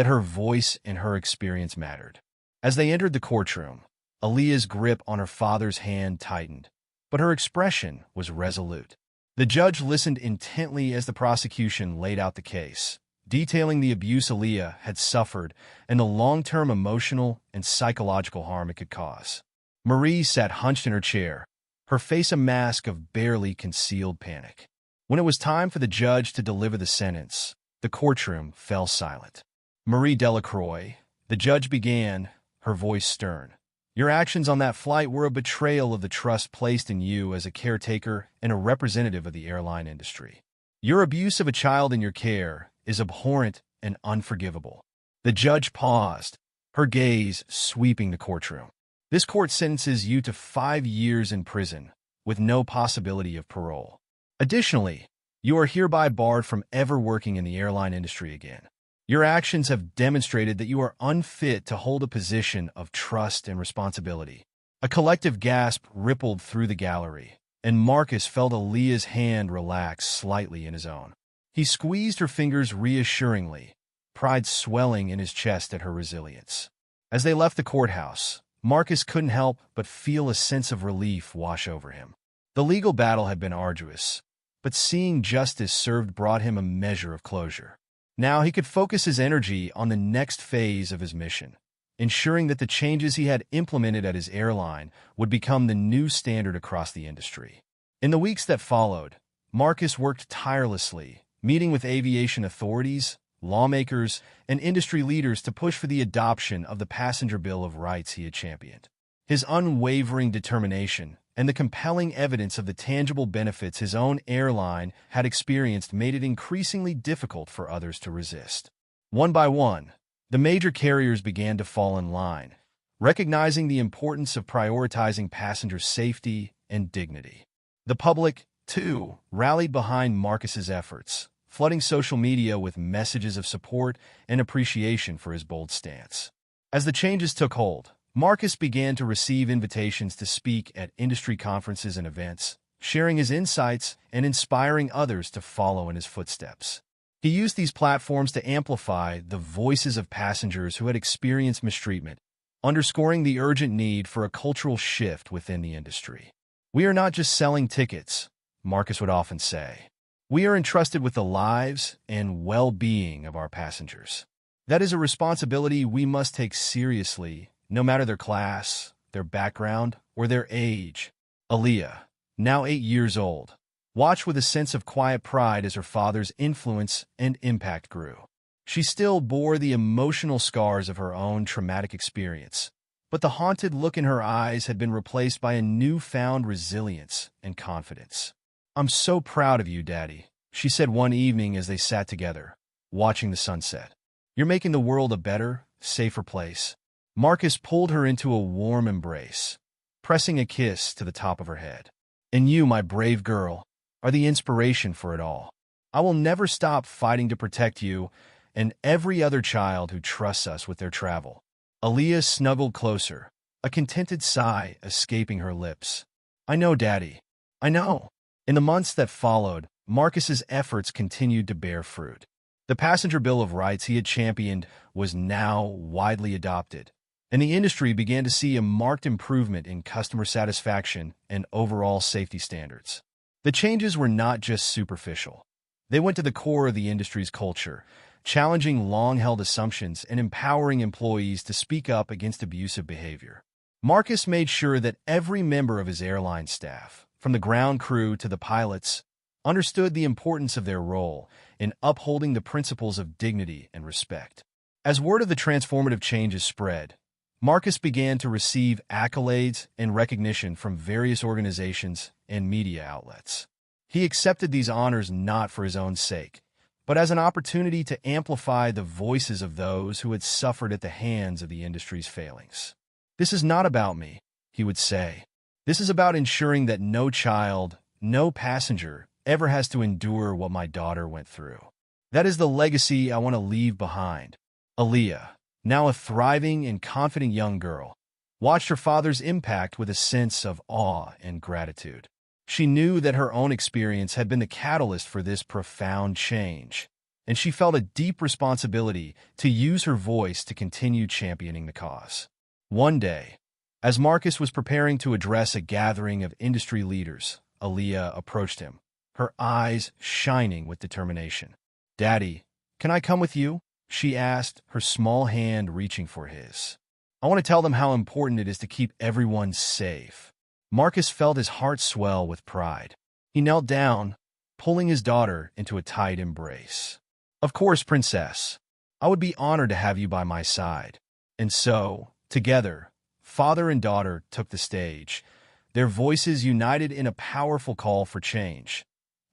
that her voice and her experience mattered. As they entered the courtroom, Aaliyah's grip on her father's hand tightened, but her expression was resolute. The judge listened intently as the prosecution laid out the case, detailing the abuse Aaliyah had suffered and the long-term emotional and psychological harm it could cause. Marie sat hunched in her chair, her face a mask of barely concealed panic. When it was time for the judge to deliver the sentence, the courtroom fell silent. Marie Delacroix, the judge began, her voice stern. Your actions on that flight were a betrayal of the trust placed in you as a caretaker and a representative of the airline industry. Your abuse of a child in your care is abhorrent and unforgivable. The judge paused, her gaze sweeping the courtroom. This court sentences you to 5 years in prison, with no possibility of parole. Additionally, you are hereby barred from ever working in the airline industry again. Your actions have demonstrated that you are unfit to hold a position of trust and responsibility. A collective gasp rippled through the gallery, and Marcus felt Aaliyah's hand relax slightly in his own. He squeezed her fingers reassuringly, pride swelling in his chest at her resilience. As they left the courthouse, Marcus couldn't help but feel a sense of relief wash over him. The legal battle had been arduous, but seeing justice served brought him a measure of closure. Now he could focus his energy on the next phase of his mission, ensuring that the changes he had implemented at his airline would become the new standard across the industry. In the weeks that followed, Marcus worked tirelessly, meeting with aviation authorities, lawmakers, and industry leaders to push for the adoption of the Passenger Bill of Rights he had championed. His unwavering determination and the compelling evidence of the tangible benefits his own airline had experienced made it increasingly difficult for others to resist. One by one, the major carriers began to fall in line, recognizing the importance of prioritizing passenger safety and dignity. The public, too, rallied behind Marcus's efforts, flooding social media with messages of support and appreciation for his bold stance. As the changes took hold, Marcus began to receive invitations to speak at industry conferences and events, sharing his insights and inspiring others to follow in his footsteps. He used these platforms to amplify the voices of passengers who had experienced mistreatment, underscoring the urgent need for a cultural shift within the industry. We are not just selling tickets, Marcus would often say. We are entrusted with the lives and well-being of our passengers. That is a responsibility we must take seriously, no matter their class, their background, or their age. Aaliyah, now 8 years old, watched with a sense of quiet pride as her father's influence and impact grew. She still bore the emotional scars of her own traumatic experience, but the haunted look in her eyes had been replaced by a newfound resilience and confidence. "I'm so proud of you, Daddy," she said one evening as they sat together, watching the sunset. "You're making the world a better, safer place." Marcus pulled her into a warm embrace, pressing a kiss to the top of her head. "And you, my brave girl, are the inspiration for it all. I will never stop fighting to protect you and every other child who trusts us with their travel." Aaliyah snuggled closer, a contented sigh escaping her lips. "I know, Daddy. I know." In the months that followed, Marcus's efforts continued to bear fruit. The Passenger Bill of Rights he had championed was now widely adopted, and the industry began to see a marked improvement in customer satisfaction and overall safety standards. The changes were not just superficial. They went to the core of the industry's culture, challenging long-held assumptions and empowering employees to speak up against abusive behavior. Marcus made sure that every member of his airline staff, from the ground crew to the pilots, understood the importance of their role in upholding the principles of dignity and respect. As word of the transformative changes spread, Marcus began to receive accolades and recognition from various organizations and media outlets. He accepted these honors not for his own sake, but as an opportunity to amplify the voices of those who had suffered at the hands of the industry's failings. "This is not about me," he would say. "This is about ensuring that no child, no passenger, ever has to endure what my daughter went through. That is the legacy I want to leave behind." Aaliyah, now a thriving and confident young girl, watched her father's impact with a sense of awe and gratitude. She knew that her own experience had been the catalyst for this profound change, and she felt a deep responsibility to use her voice to continue championing the cause. One day, as Marcus was preparing to address a gathering of industry leaders, Aaliyah approached him, her eyes shining with determination. "Daddy, can I come with you?" she asked, her small hand reaching for his. "I want to tell them how important it is to keep everyone safe." Marcus felt his heart swell with pride. He knelt down, pulling his daughter into a tight embrace. "Of course, Princess. I would be honored to have you by my side." And so, together, father and daughter took the stage, their voices united in a powerful call for change.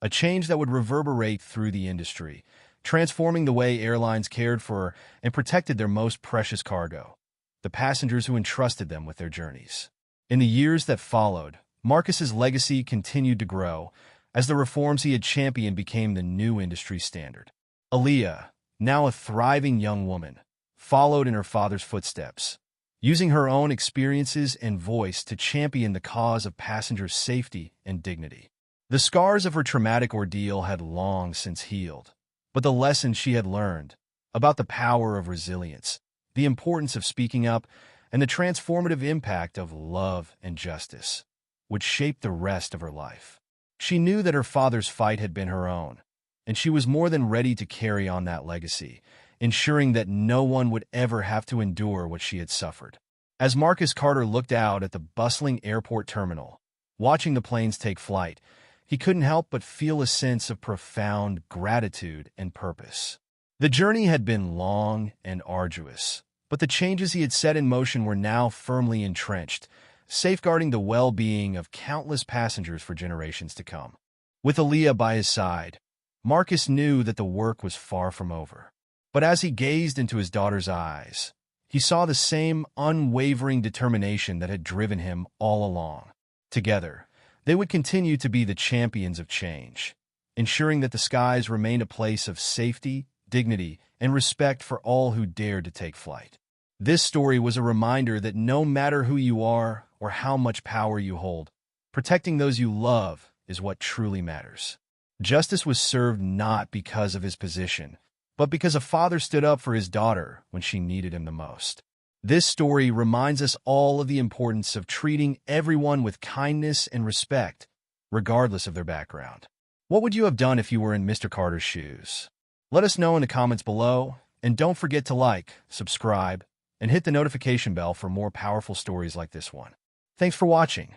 A change that would reverberate through the industry, transforming the way airlines cared for and protected their most precious cargo, the passengers who entrusted them with their journeys. In the years that followed, Marcus's legacy continued to grow as the reforms he had championed became the new industry standard. Aaliyah, now a thriving young woman, followed in her father's footsteps, using her own experiences and voice to champion the cause of passengers' safety and dignity. The scars of her traumatic ordeal had long since healed, but the lessons she had learned about the power of resilience, the importance of speaking up, and the transformative impact of love and justice would shape the rest of her life. She knew that her father's fight had been her own, and she was more than ready to carry on that legacy, ensuring that no one would ever have to endure what she had suffered. As Marcus Carter looked out at the bustling airport terminal, watching the planes take flight, he couldn't help but feel a sense of profound gratitude and purpose. The journey had been long and arduous, but the changes he had set in motion were now firmly entrenched, safeguarding the well-being of countless passengers for generations to come. With Aaliyah by his side, Marcus knew that the work was far from over. But as he gazed into his daughter's eyes, he saw the same unwavering determination that had driven him all along. Together, they would continue to be the champions of change, ensuring that the skies remained a place of safety, dignity, and respect for all who dared to take flight. This story was a reminder that no matter who you are or how much power you hold, protecting those you love is what truly matters. Justice was served not because of his position, but because a father stood up for his daughter when she needed him the most. This story reminds us all of the importance of treating everyone with kindness and respect, regardless of their background. What would you have done if you were in Mr. Carter's shoes? Let us know in the comments below, and don't forget to like, subscribe, and hit the notification bell for more powerful stories like this one. Thanks for watching.